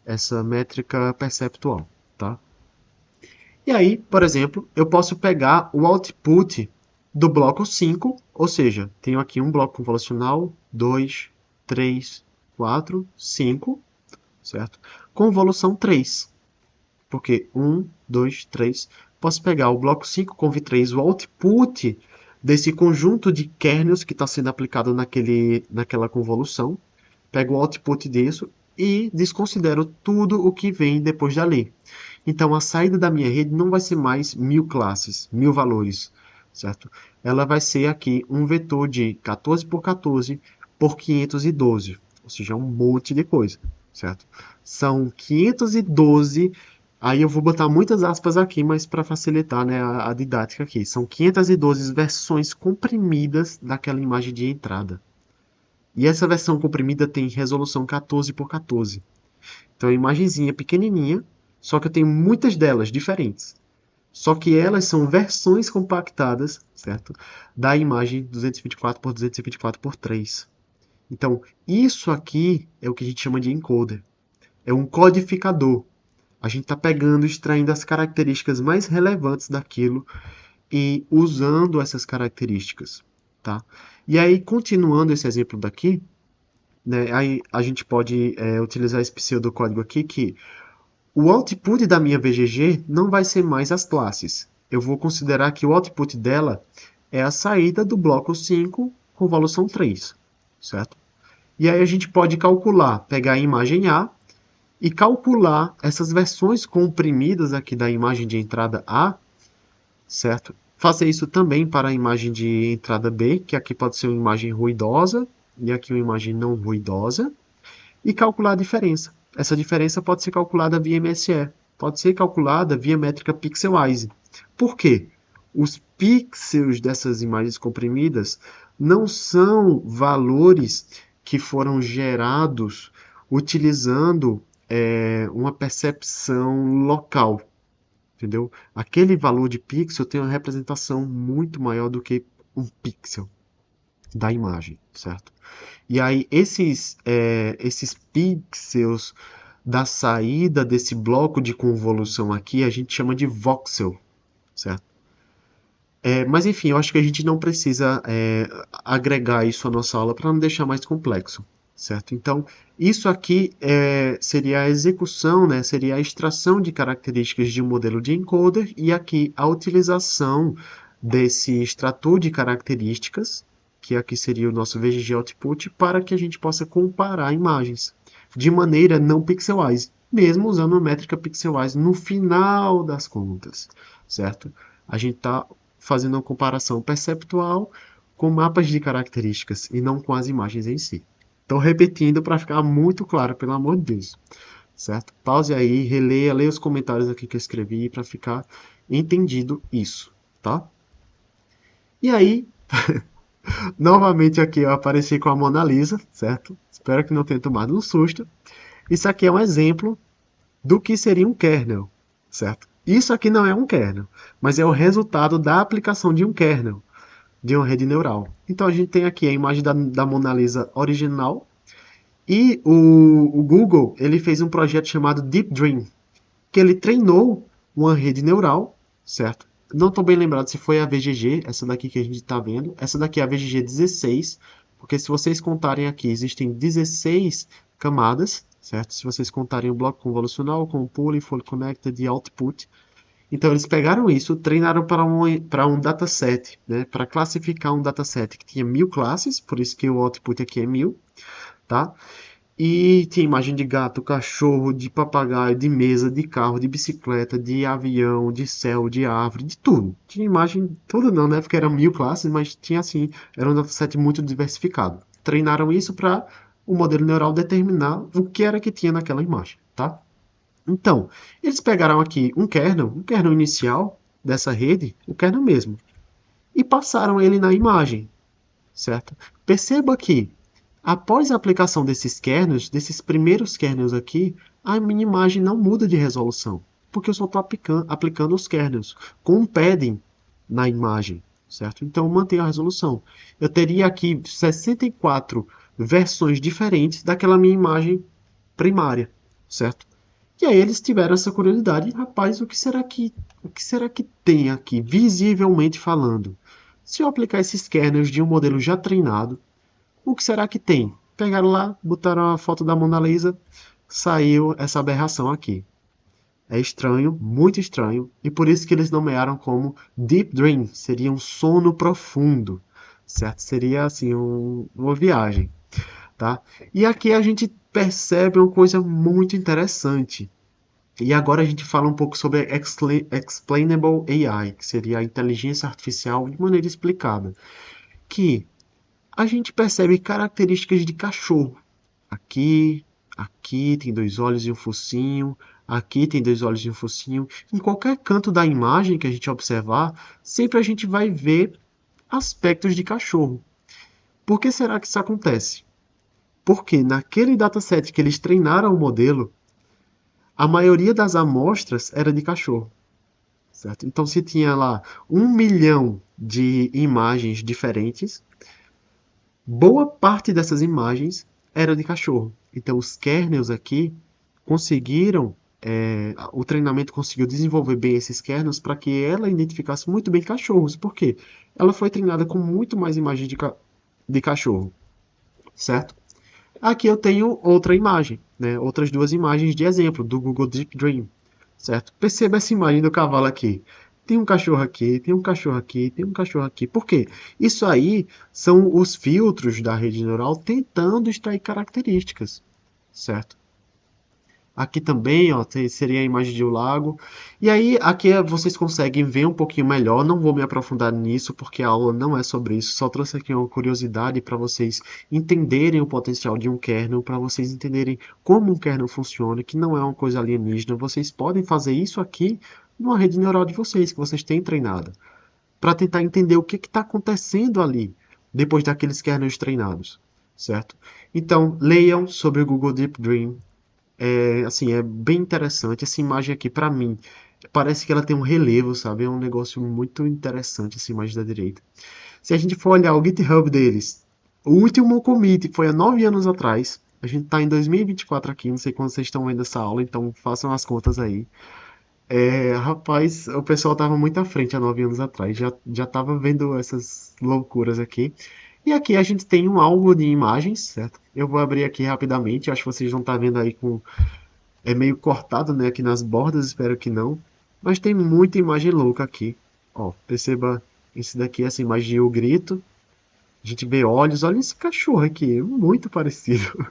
essa métrica perceptual, tá? E aí, por exemplo, eu posso pegar o output do bloco 5, ou seja, tenho aqui um bloco convolucional, 2, 3, 4, 5, certo? Convolução 3, porque 1, 2, 3. Posso pegar o bloco 5 conv3, o output desse conjunto de kernels que está sendo aplicado naquela convolução, pego o output disso e desconsidero tudo o que vem depois dali. Então, a saída da minha rede não vai ser mais 1000 classes, 1000 valores, certo? Ela vai ser aqui um vetor de 14 por 14 por 512, ou seja, um monte de coisa, certo? São 512, aí eu vou botar muitas aspas aqui, mas para facilitar, né, a didática aqui. São 512 versões comprimidas daquela imagem de entrada. E essa versão comprimida tem resolução 14 por 14. Então, é uma imagenzinha pequenininha, só que eu tenho muitas delas diferentes. Só que elas são versões compactadas, certo? Da imagem 224 por 224 por 3. Então, isso aqui é o que a gente chama de encoder. É um codificador. A gente está pegando, extraindo as características mais relevantes daquilo e usando essas características, tá? E aí, continuando esse exemplo daqui, né, aí a gente pode utilizar esse pseudocódigo aqui que o output da minha VGG não vai ser mais as classes. Eu vou considerar que o output dela é a saída do bloco 5 com convolução 3, certo? E aí a gente pode calcular, pegar a imagem A e calcular essas versões comprimidas aqui da imagem de entrada A certo? Faça isso também para a imagem de entrada B, que aqui pode ser uma imagem ruidosa e aqui uma imagem não ruidosa, e calcular a diferença. Essa diferença pode ser calculada via MSE, pode ser calculada via métrica pixelwise. Por quê? Os pixels dessas imagens comprimidas não são valores que foram gerados utilizando uma percepção local, entendeu? Aquele valor de pixel tem uma representação muito maior do que um pixel da imagem, certo? E aí esses pixels da saída desse bloco de convolução aqui a gente chama de voxel, certo? Mas enfim, eu acho que a gente não precisa agregar isso à nossa aula para não deixar mais complexo, certo? Então, isso aqui seria a execução, né? Seria a extração de características de um modelo de encoder e aqui a utilização desse extrator de características, que aqui seria o nosso VGG Output, para que a gente possa comparar imagens de maneira não pixelwise, mesmo usando a métrica pixelwise no final das contas, certo? A gente está fazendo uma comparação perceptual com mapas de características e não com as imagens em si. Então, repetindo para ficar muito claro, pelo amor de Deus, certo? Pause aí, releia, leia os comentários aqui que eu escrevi para ficar entendido isso, tá? E aí, novamente aqui eu apareci com a Mona Lisa, certo? Espero que não tenha tomado um susto. Isso aqui é um exemplo do que seria um kernel, certo? Isso aqui não é um kernel, mas é o resultado da aplicação de um kernel, de uma rede neural. Então a gente tem aqui a imagem da Mona Lisa original e o Google ele fez um projeto chamado Deep Dream, que ele treinou uma rede neural, certo? Não estou bem lembrado se foi a VGG, essa daqui que a gente está vendo. Essa daqui é a VGG 16, porque se vocês contarem aqui, existem 16 camadas, certo? Se vocês contarem o bloco convolucional com o pooling, fully connected e output. Então eles pegaram isso, treinaram para um dataset, né? Para classificar um dataset que tinha 1000 classes, por isso que o output aqui é 1000, tá? E tinha imagem de gato, cachorro, de papagaio, de mesa, de carro, de bicicleta, de avião, de céu, de árvore, de tudo. Tinha imagem, tudo não, né? Porque eram 1000 classes, mas tinha assim, era um dataset muito diversificado. Treinaram isso para o modelo neural determinar o que era que tinha naquela imagem, tá? Então, eles pegaram aqui um kernel inicial dessa rede, o kernel mesmo, e passaram ele na imagem, certo? Perceba que após a aplicação desses kernels, desses primeiros kernels aqui, a minha imagem não muda de resolução, porque eu só estou aplicando os kernels com um padding na imagem, certo? Então eu mantenho a resolução. Eu teria aqui 64 versões diferentes daquela minha imagem primária, certo? E aí eles tiveram essa curiosidade, rapaz, o que será que tem aqui, visivelmente falando? Se eu aplicar esses kernels de um modelo já treinado, o que será que tem? Pegaram lá, botaram a foto da Mona Lisa, saiu essa aberração aqui. É estranho, muito estranho, e por isso que eles nomearam como Deep Dream, seria um sono profundo, certo? Seria assim uma viagem, tá? E aqui a gente percebe uma coisa muito interessante. E agora a gente fala um pouco sobre Explainable AI, que seria a inteligência artificial de maneira explicada, que a gente percebe características de cachorro. Aqui tem dois olhos e um focinho, aqui tem dois olhos e um focinho. Em qualquer canto da imagem que a gente observar, sempre a gente vai ver aspectos de cachorro. Por que será que isso acontece? Porque naquele dataset que eles treinaram o modelo, a maioria das amostras era de cachorro. Certo? Então, se tinha lá 1 milhão de imagens diferentes, boa parte dessas imagens era de cachorro. Então, os kernels aqui conseguiram, o treinamento conseguiu desenvolver bem esses kernels para que ela identificasse muito bem cachorros. Por quê? Ela foi treinada com muito mais imagens de cachorro, certo? Aqui eu tenho outra imagem, né? Outras duas imagens de exemplo do Google Deep Dream, certo? Perceba essa imagem do cavalo aqui. Tem um cachorro aqui, tem um cachorro aqui, tem um cachorro aqui. Por quê? Isso aí são os filtros da rede neural tentando extrair características, certo? Aqui também, ó, seria a imagem de um lago. E aí, aqui vocês conseguem ver um pouquinho melhor. Não vou me aprofundar nisso, porque a aula não é sobre isso. Só trouxe aqui uma curiosidade para vocês entenderem o potencial de um kernel, para vocês entenderem como um kernel funciona, que não é uma coisa alienígena. Vocês podem fazer isso aqui numa rede neural de vocês, que vocês têm treinada, para tentar entender o que está acontecendo ali, depois daqueles kernels treinados, certo? Então, leiam sobre o Google Deep Dream. Assim, é bem interessante. Essa imagem aqui, para mim, parece que ela tem um relevo, sabe? É um negócio muito interessante, essa imagem da direita. Se a gente for olhar o GitHub deles, o último commit foi há 9 anos atrás. A gente está em 2024 aqui, não sei quando vocês estão vendo essa aula, então façam as contas aí. Rapaz, o pessoal estava muito à frente há 9 anos atrás, já estava vendo essas loucuras aqui. E aqui a gente tem um álbum de imagens, certo? Eu vou abrir aqui rapidamente, acho que vocês vão estar vendo aí com é meio cortado, né, aqui nas bordas, espero que não. Mas tem muita imagem louca aqui. Ó, perceba esse daqui, essa imagem de O Grito. A gente vê olhos, olha esse cachorro aqui, é muito parecido.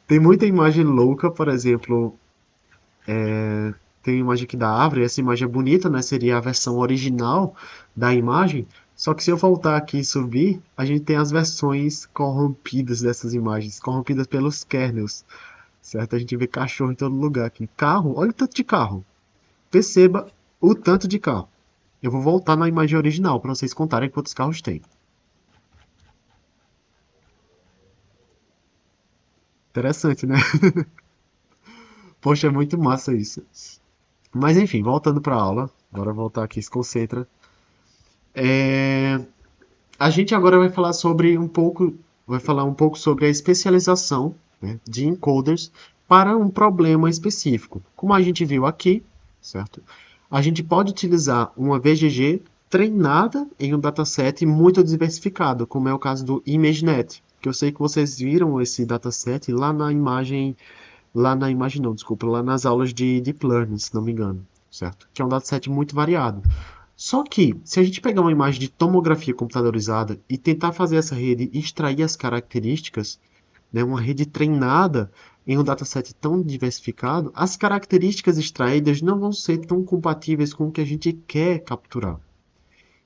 Tem muita imagem louca, por exemplo, tem imagem aqui da árvore, essa imagem é bonita, né? Seria a versão original da imagem. Só que se eu voltar aqui e subir, a gente tem as versões corrompidas dessas imagens, corrompidas pelos kernels, certo? A gente vê cachorro em todo lugar aqui. Carro, olha o tanto de carro. Perceba o tanto de carro. Eu vou voltar na imagem original para vocês contarem quantos carros tem. Interessante, né? Poxa, é muito massa isso. Mas enfim, voltando para a aula. Bora voltar aqui, se concentra. É, A gente agora vai falar um pouco sobre a especialização, né, de encoders para um problema específico. Como a gente viu aqui, certo? A gente pode utilizar uma VGG treinada em um dataset muito diversificado, como é o caso do ImageNet, que eu sei que vocês viram esse dataset lá na imagem não, desculpa, lá nas aulas de Deep Learning, se não me engano, certo? Que é um dataset muito variado. Só que, se a gente pegar uma imagem de tomografia computadorizada e tentar fazer essa rede extrair as características, né, uma rede treinada em um dataset tão diversificado, as características extraídas não vão ser tão compatíveis com o que a gente quer capturar.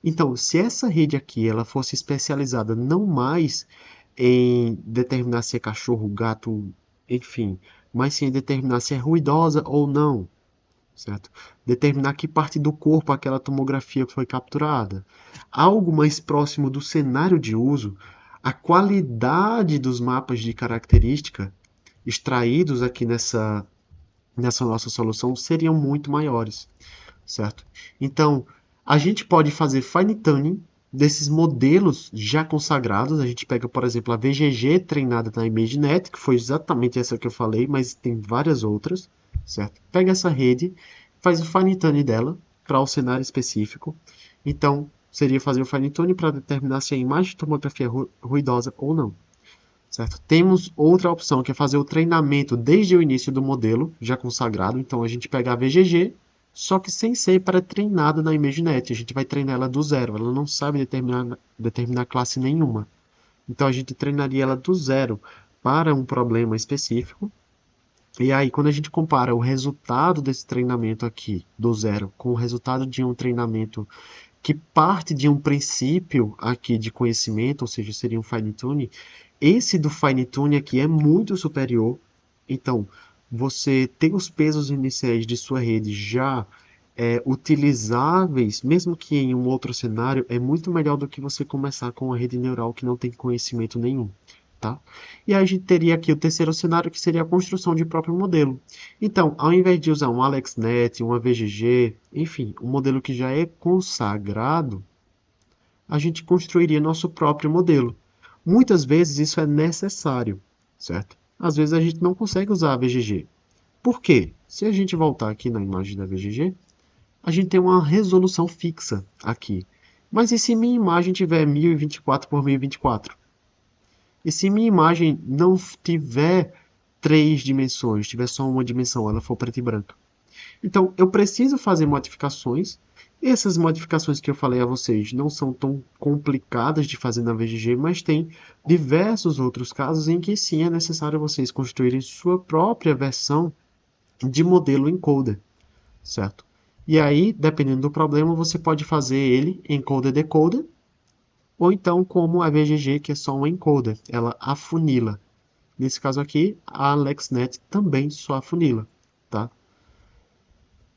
Então, se essa rede aqui ela fosse especializada não mais em determinar se é cachorro, gato, enfim, mas sim em determinar se é ruidosa ou não, certo? Determinar que parte do corpo aquela tomografia foi capturada. Algo mais próximo do cenário de uso, a qualidade dos mapas de característica extraídos aqui nessa nossa solução seriam muito maiores, certo? Então, a gente pode fazer fine tuning desses modelos já consagrados. A gente pega, por exemplo, a VGG treinada na ImageNet, que foi exatamente essa que eu falei, mas tem várias outras, certo? Pega essa rede, faz o fine tuning dela para o cenário específico. Então, seria fazer o fine tuning para determinar se a imagem de tomografia é ruidosa ou não. Certo? Temos outra opção, que é fazer o treinamento desde o início do modelo, já consagrado. Então, a gente pega a VGG, só que sem ser pré-treinada na ImageNet. A gente vai treinar ela do zero. Ela não sabe determinar classe nenhuma. Então, a gente treinaria ela do zero para um problema específico. E aí, quando a gente compara o resultado desse treinamento aqui, do zero, com o resultado de um treinamento que parte de um princípio aqui de conhecimento, ou seja, seria um fine-tuning, esse do fine-tuning aqui é muito superior. Então, você tem os pesos iniciais de sua rede já utilizáveis, mesmo que em um outro cenário, é muito melhor do que você começar com uma rede neural que não tem conhecimento nenhum. Tá? E aí a gente teria aqui o terceiro cenário, que seria a construção de próprio modelo. Então, ao invés de usar um AlexNet, uma VGG, enfim, um modelo que já é consagrado, a gente construiria nosso próprio modelo. Muitas vezes isso é necessário, certo? Às vezes a gente não consegue usar a VGG. Por quê? Se a gente voltar aqui na imagem da VGG, a gente tem uma resolução fixa aqui. Mas e se minha imagem tiver 1024 por 1024? E se minha imagem não tiver três dimensões, tiver só uma dimensão, ela for preta e branca? Então, eu preciso fazer modificações Essas modificações que eu falei a vocês não são tão complicadas de fazer na VGG, mas tem diversos outros casos em que sim é necessário vocês construírem sua própria versão de modelo encoder, certo? E aí, dependendo do problema, você pode fazer ele encoder-decoder, ou então como a VGG, que é só um encoder, ela afunila. Nesse caso aqui, a AlexNet também só afunila, tá?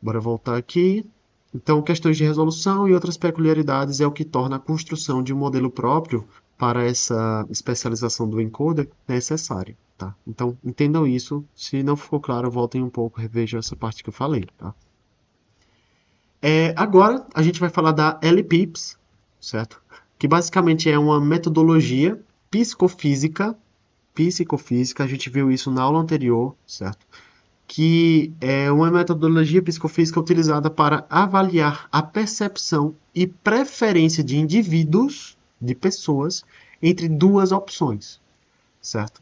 Bora voltar aqui. Então, questões de resolução e outras peculiaridades é o que torna a construção de um modelo próprio para essa especialização do encoder necessária, tá? Então, entendam isso. Se não ficou claro, voltem um pouco, revejam essa parte que eu falei, tá? Agora, a gente vai falar da LPIPS, certo? Que basicamente é uma metodologia psicofísica, a gente viu isso na aula anterior, certo? Que é uma metodologia psicofísica utilizada para avaliar a percepção e preferência de indivíduos, de pessoas, entre duas opções, certo?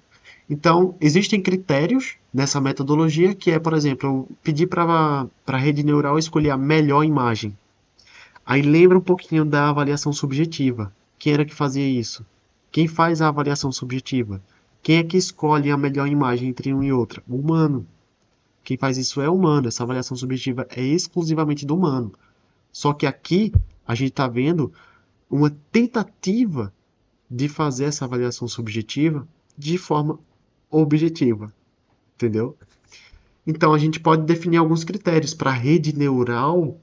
Então, existem critérios nessa metodologia que é, por exemplo, eu pedir para a rede neural escolher a melhor imagem. Aí lembra um pouquinho da avaliação subjetiva. Quem era que fazia isso? Quem faz a avaliação subjetiva? Quem é que escolhe a melhor imagem entre uma e outra? O humano. Quem faz isso é o humano. Essa avaliação subjetiva é exclusivamente do humano. Só que aqui a gente está vendo uma tentativa de fazer essa avaliação subjetiva de forma objetiva, entendeu? Então a gente pode definir alguns critérios para a rede neural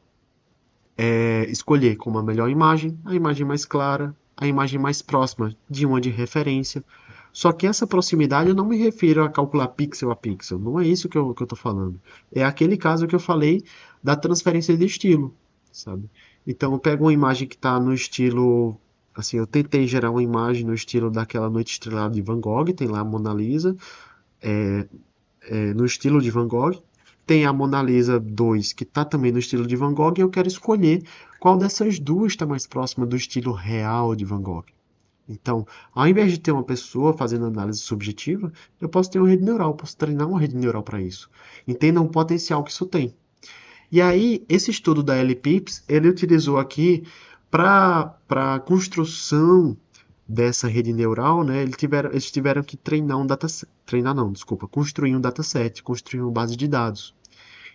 escolher como a melhor imagem, a imagem mais clara, a imagem mais próxima de uma de referência. Só que essa proximidade eu não me refiro a calcular pixel a pixel, não é isso que eu estou falando. É aquele caso que eu falei da transferência de estilo, sabe? Então eu pego uma imagem que está no estilo, assim, eu tentei gerar uma imagem no estilo daquela Noite Estrelada de Van Gogh, tem lá a Mona Lisa, no estilo de Van Gogh. Tem a Mona Lisa 2, que está também no estilo de Van Gogh, e eu quero escolher qual dessas duas está mais próxima do estilo real de Van Gogh. Então, ao invés de ter uma pessoa fazendo análise subjetiva, eu posso ter uma rede neural, posso treinar uma rede neural para isso. Entendam o potencial que isso tem. E aí, esse estudo da LPIPS, ele utilizou aqui para a construção dessa rede neural, né, eles tiveram que treinar um dataset, treinar não, desculpa, construir um dataset, construir uma base de dados.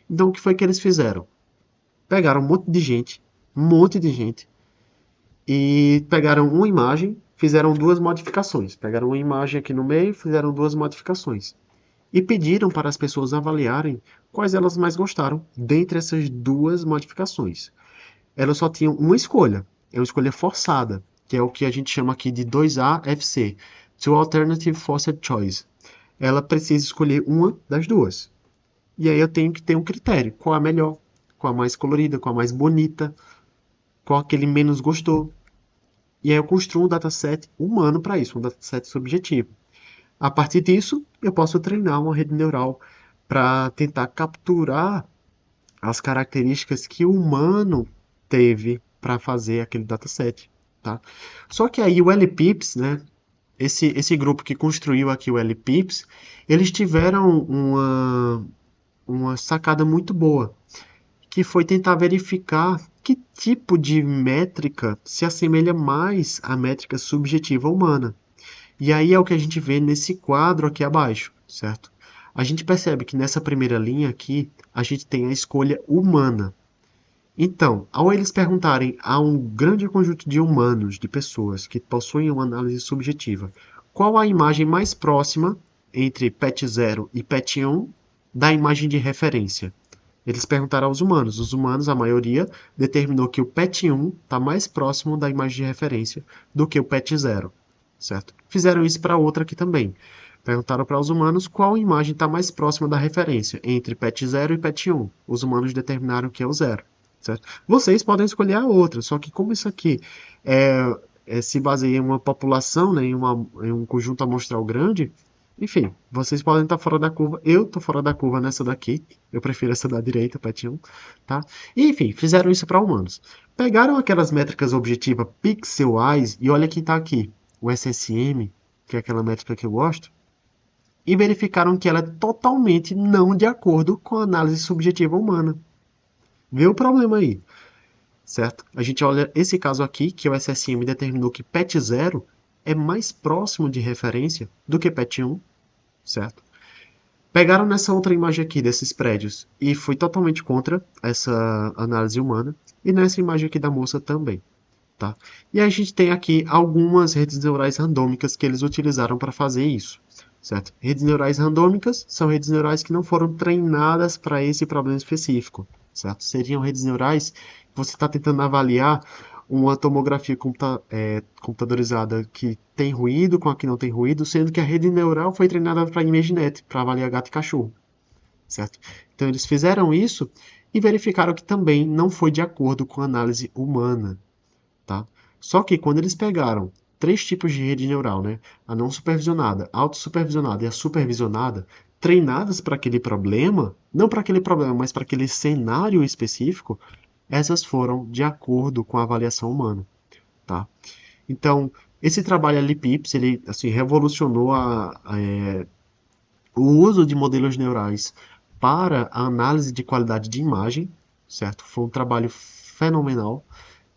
Então, o que foi que eles fizeram? Pegaram um monte de gente, e pegaram uma imagem, fizeram duas modificações. Pegaram uma imagem aqui no meio, fizeram duas modificações. E pediram para as pessoas avaliarem quais elas mais gostaram dentre essas duas modificações. Elas só tinham uma escolha, é uma escolha forçada, que é o que a gente chama aqui de 2A-FC, Two Alternative Forced Choice. Ela precisa escolher uma das duas. E aí eu tenho que ter um critério, qual a melhor, qual a mais colorida, qual a mais bonita, qual a que ele menos gostou. E aí eu construo um dataset humano para isso, um dataset subjetivo. A partir disso, eu posso treinar uma rede neural para tentar capturar as características que o humano teve para fazer aquele dataset, tá? Só que aí o LPIPS, né, esse grupo que construiu aqui o LPIPS, eles tiveram uma sacada muito boa, que foi tentar verificar que tipo de métrica se assemelha mais à métrica subjetiva humana. E aí é o que a gente vê nesse quadro aqui abaixo, certo? A gente percebe que nessa primeira linha aqui, a gente tem a escolha humana. Então, ao eles perguntarem a um grande conjunto de humanos, de pessoas que possuem uma análise subjetiva, qual a imagem mais próxima entre PET 0 e PET 1 da imagem de referência? Eles perguntaram aos humanos. Os humanos, a maioria, determinou que o PET 1 está mais próximo da imagem de referência do que o PET 0, certo? Fizeram isso para outra aqui também. Perguntaram para os humanos qual imagem está mais próxima da referência entre PET 0 e PET 1. Os humanos determinaram que é o 0. Certo? Vocês podem escolher a outra, só que como isso aqui se baseia em uma população, né, em um conjunto amostral grande, enfim, vocês podem estar fora da curva. Eu estou fora da curva nessa daqui. Eu prefiro essa da direita, PET 1, tá? E, enfim, fizeram isso para humanos. Pegaram aquelas métricas objetivas pixel-wise, e olha quem está aqui, o SSM, que é aquela métrica que eu gosto, e verificaram que ela é totalmente não de acordo com a análise subjetiva humana. Vê o problema aí. certo? A gente olha esse caso aqui, que o SSM determinou que PET 0 é mais próximo de referência do que PET 1, certo? Pegaram nessa outra imagem aqui desses prédios e foi totalmente contra essa análise humana, e nessa imagem aqui da moça também. Tá? E a gente tem aqui algumas redes neurais randômicas que eles utilizaram para fazer isso. Certo? Redes neurais randômicas são redes neurais que não foram treinadas para esse problema específico. Certo? Seriam redes neurais que você está tentando avaliar uma tomografia computadorizada que tem ruído com a que não tem ruído, sendo que a rede neural foi treinada para ImageNet, para avaliar gato e cachorro. Certo? Então eles fizeram isso e verificaram que também não foi de acordo com a análise humana. Tá? Só que quando eles pegaram três tipos de rede neural, né? A não supervisionada, a autossupervisionada e a supervisionada, treinadas para aquele problema, não para aquele problema, mas para aquele cenário específico, essas foram de acordo com a avaliação humana. Tá? Então, esse trabalho ali, PIPS, ele assim, revolucionou o uso de modelos neurais para a análise de qualidade de imagem, certo? Foi um trabalho fenomenal.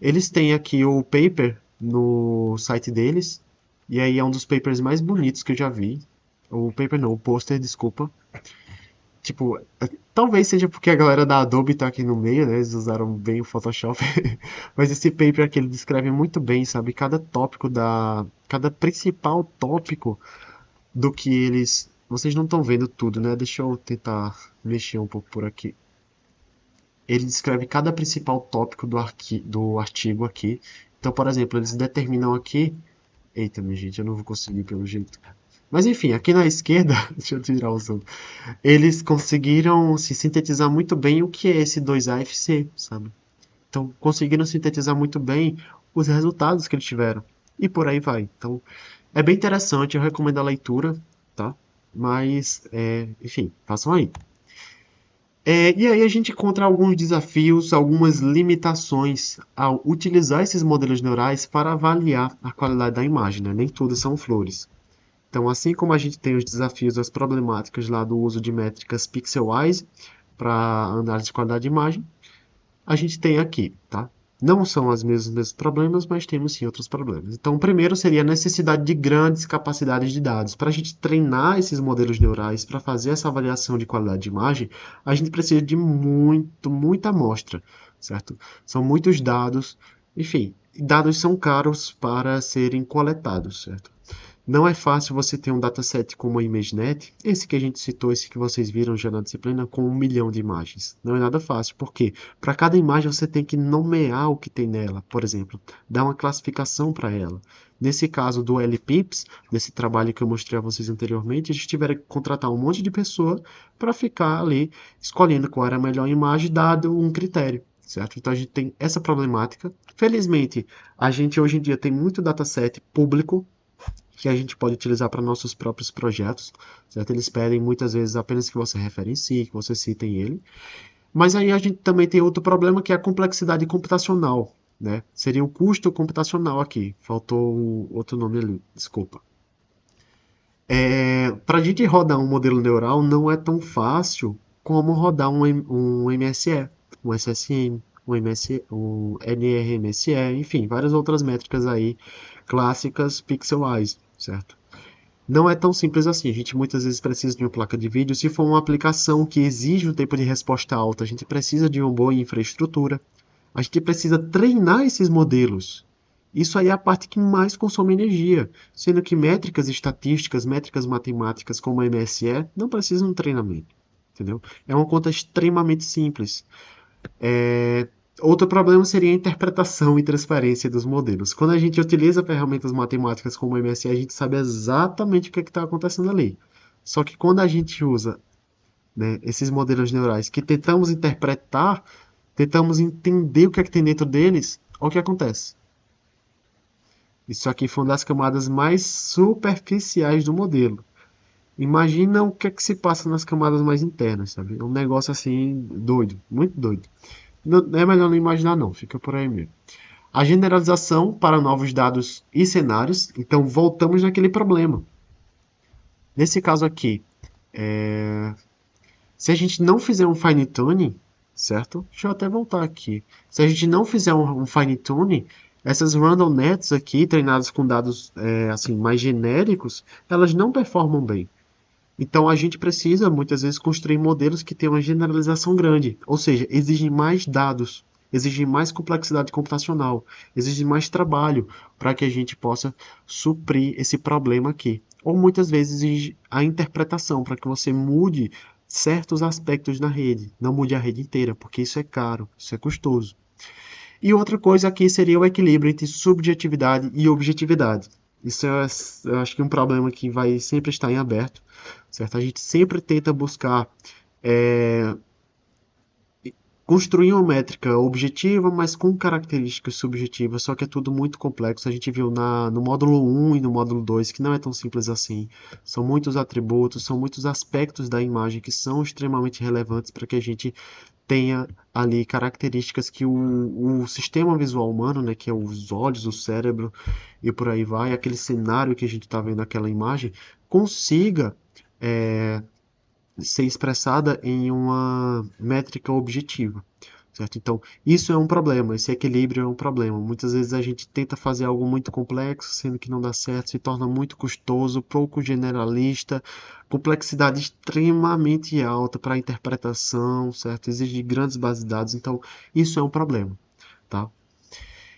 Eles têm aqui o paper no site deles, e aí é um dos papers mais bonitos que eu já vi. O paper não, o pôster, desculpa. Tipo, talvez seja porque a galera da Adobe tá aqui no meio, né? Eles usaram bem o Photoshop. Mas esse paper aqui ele descreve muito bem, sabe? Cada principal tópico do que eles. Vocês não estão vendo tudo, né? Deixa eu tentar mexer um pouco por aqui. Ele descreve cada principal tópico do artigo aqui. Então, por exemplo, eles determinam aqui. Eita, minha gente, eu não vou conseguir pelo jeito. Mas enfim, aqui na esquerda, deixa eu tirar o zoom. Eles conseguiram se sintetizar muito bem o que é esse 2AFC, sabe? Então, conseguiram sintetizar muito bem os resultados que eles tiveram. E por aí vai. Então, é bem interessante, eu recomendo a leitura, tá? Mas, enfim, façam aí. E aí a gente encontra alguns desafios, algumas limitações ao utilizar esses modelos neurais para avaliar a qualidade da imagem, né? Nem tudo são flores. Então, assim como a gente tem os desafios, as problemáticas lá do uso de métricas pixelwise para análise de qualidade de imagem, a gente tem aqui, tá? Não são os mesmos problemas, mas temos sim outros problemas. Então, o primeiro seria a necessidade de grandes capacidades de dados. Para a gente treinar esses modelos neurais, para fazer essa avaliação de qualidade de imagem, a gente precisa de muita amostra, certo? São muitos dados, enfim, dados são caros para serem coletados, certo? Não é fácil você ter um dataset como a ImageNet, esse que a gente citou, esse que vocês viram já na disciplina, com 1 milhão de imagens. Não é nada fácil, porque para cada imagem você tem que nomear o que tem nela, por exemplo, dar uma classificação para ela. Nesse caso do LPIPS, nesse trabalho que eu mostrei a vocês anteriormente, a gente tiveram que contratar um monte de pessoa para ficar ali escolhendo qual era a melhor imagem, dado um critério. Certo? Então a gente tem essa problemática. Felizmente, a gente hoje em dia tem muito dataset público que a gente pode utilizar para nossos próprios projetos, certo? Eles pedem muitas vezes apenas que você referencie, que você cite ele. Mas aí a gente também tem outro problema que é a complexidade computacional, né? Seria o custo computacional aqui. Faltou outro nome ali, desculpa. Para a gente rodar um modelo neural não é tão fácil como rodar um MSE, um SSM, um NRMSE, enfim, várias outras métricas aí clássicas pixelwise, certo? Não é tão simples assim. A gente muitas vezes precisa de uma placa de vídeo. Se for uma aplicação que exige um tempo de resposta alta, a gente precisa de uma boa infraestrutura. A gente precisa treinar esses modelos. Isso aí é a parte que mais consome energia, sendo que métricas estatísticas, métricas matemáticas como a MSE não precisam de treinamento, entendeu? É uma conta extremamente simples. Outro problema seria a interpretação e transferência dos modelos. Quando a gente utiliza ferramentas matemáticas como o MSE, a gente sabe exatamente o que está acontecendo ali. Só que quando a gente usa, né, esses modelos neurais que tentamos interpretar, tentamos entender o que é que tem dentro deles, olha o que acontece. Isso aqui foi uma das camadas mais superficiais do modelo. Imagina o que é que se passa nas camadas mais internas, sabe? É um negócio assim doido, muito doido. Não, é melhor não imaginar não, fica por aí mesmo. A generalização para novos dados e cenários, então voltamos naquele problema. Nesse caso aqui, se a gente não fizer um fine tuning, certo? Deixa eu até voltar aqui. Se a gente não fizer um fine tuning, essas random nets aqui, treinadas com dados assim mais genéricos, elas não performam bem. Então a gente precisa muitas vezes construir modelos que tenham uma generalização grande, ou seja, exigem mais dados, exigem mais complexidade computacional, exigem mais trabalho para que a gente possa suprir esse problema aqui. Ou muitas vezes exige a interpretação para que você mude certos aspectos na rede, não mude a rede inteira, porque isso é caro, isso é custoso. E outra coisa aqui seria o equilíbrio entre subjetividade e objetividade. Isso é, eu acho que um problema que vai sempre estar em aberto, certo? A gente sempre tenta buscar é, construir uma métrica objetiva, mas com características subjetivas, só que é tudo muito complexo. A gente viu no módulo 1 e no módulo 2 que não é tão simples assim. São muitos atributos, são muitos aspectos da imagem que são extremamente relevantes para que a gente tenha ali características que o sistema visual humano, né, que é os olhos, o cérebro e por aí vai, aquele cenário que a gente está vendo naquela imagem, consiga é, ser expressada em uma métrica objetiva. Certo? Então, isso é um problema, esse equilíbrio é um problema. Muitas vezes a gente tenta fazer algo muito complexo, sendo que não dá certo, se torna muito custoso, pouco generalista, complexidade extremamente alta para a interpretação, certo? Exige grandes bases de dados, então isso é um problema, tá?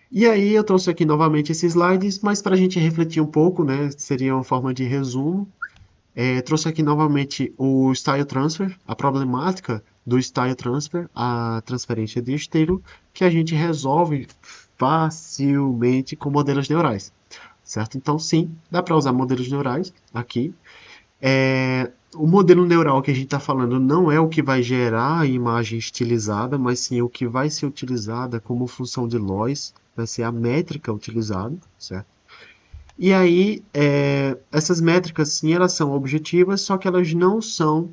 E aí eu trouxe aqui novamente esses slides, mas para a gente refletir um pouco, né? Seria uma forma de resumo. Trouxe aqui novamente o Style Transfer, a problemática do Style Transfer, a transferência de estilo, que a gente resolve facilmente com modelos neurais, certo? Então, sim, dá para usar modelos neurais aqui. O modelo neural que a gente está falando não é o que vai gerar a imagem estilizada, mas sim o que vai ser utilizada como função de loss, vai ser a métrica utilizada, certo? E aí, essas métricas, sim, elas são objetivas, só que elas não são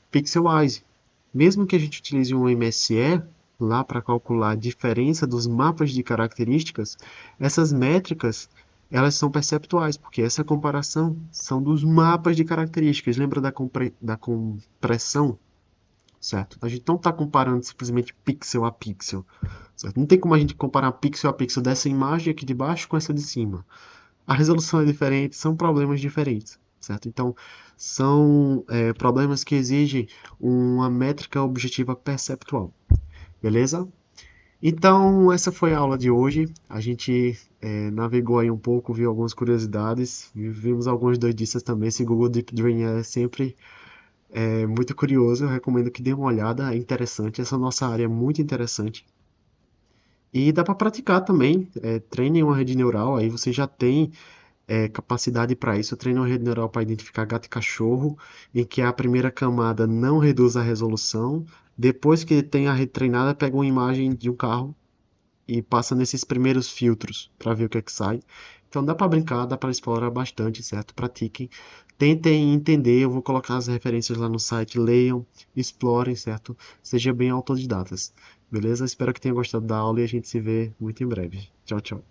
pixelwise. Mesmo que a gente utilize um MSE lá para calcular a diferença dos mapas de características, essas métricas, elas são perceptuais, porque essa comparação são dos mapas de características. Lembra da compressão? Certo? A gente não está comparando simplesmente pixel a pixel. Certo? Não tem como a gente comparar pixel a pixel dessa imagem aqui de baixo com essa de cima. A resolução é diferente, são problemas diferentes, certo? Então, são problemas que exigem uma métrica objetiva perceptual, beleza? Então, essa foi a aula de hoje. A gente navegou aí um pouco, viu algumas curiosidades, vimos algumas doidices também. Esse Google Deep Dream é sempre muito curioso, eu recomendo que dê uma olhada, é interessante. Essa nossa área é muito interessante. E dá para praticar também, treine uma rede neural, aí você já tem capacidade para isso. Eu treino uma rede neural para identificar gato e cachorro, em que a primeira camada não reduz a resolução. Depois que tem a rede treinada, pega uma imagem de um carro e passa nesses primeiros filtros para ver o que é que sai. Então dá para brincar, dá para explorar bastante, certo? Pratiquem. Tentem entender, eu vou colocar as referências lá no site, leiam, explorem, certo? Sejam bem autodidatas, beleza? Espero que tenham gostado da aula e a gente se vê muito em breve. Tchau, tchau.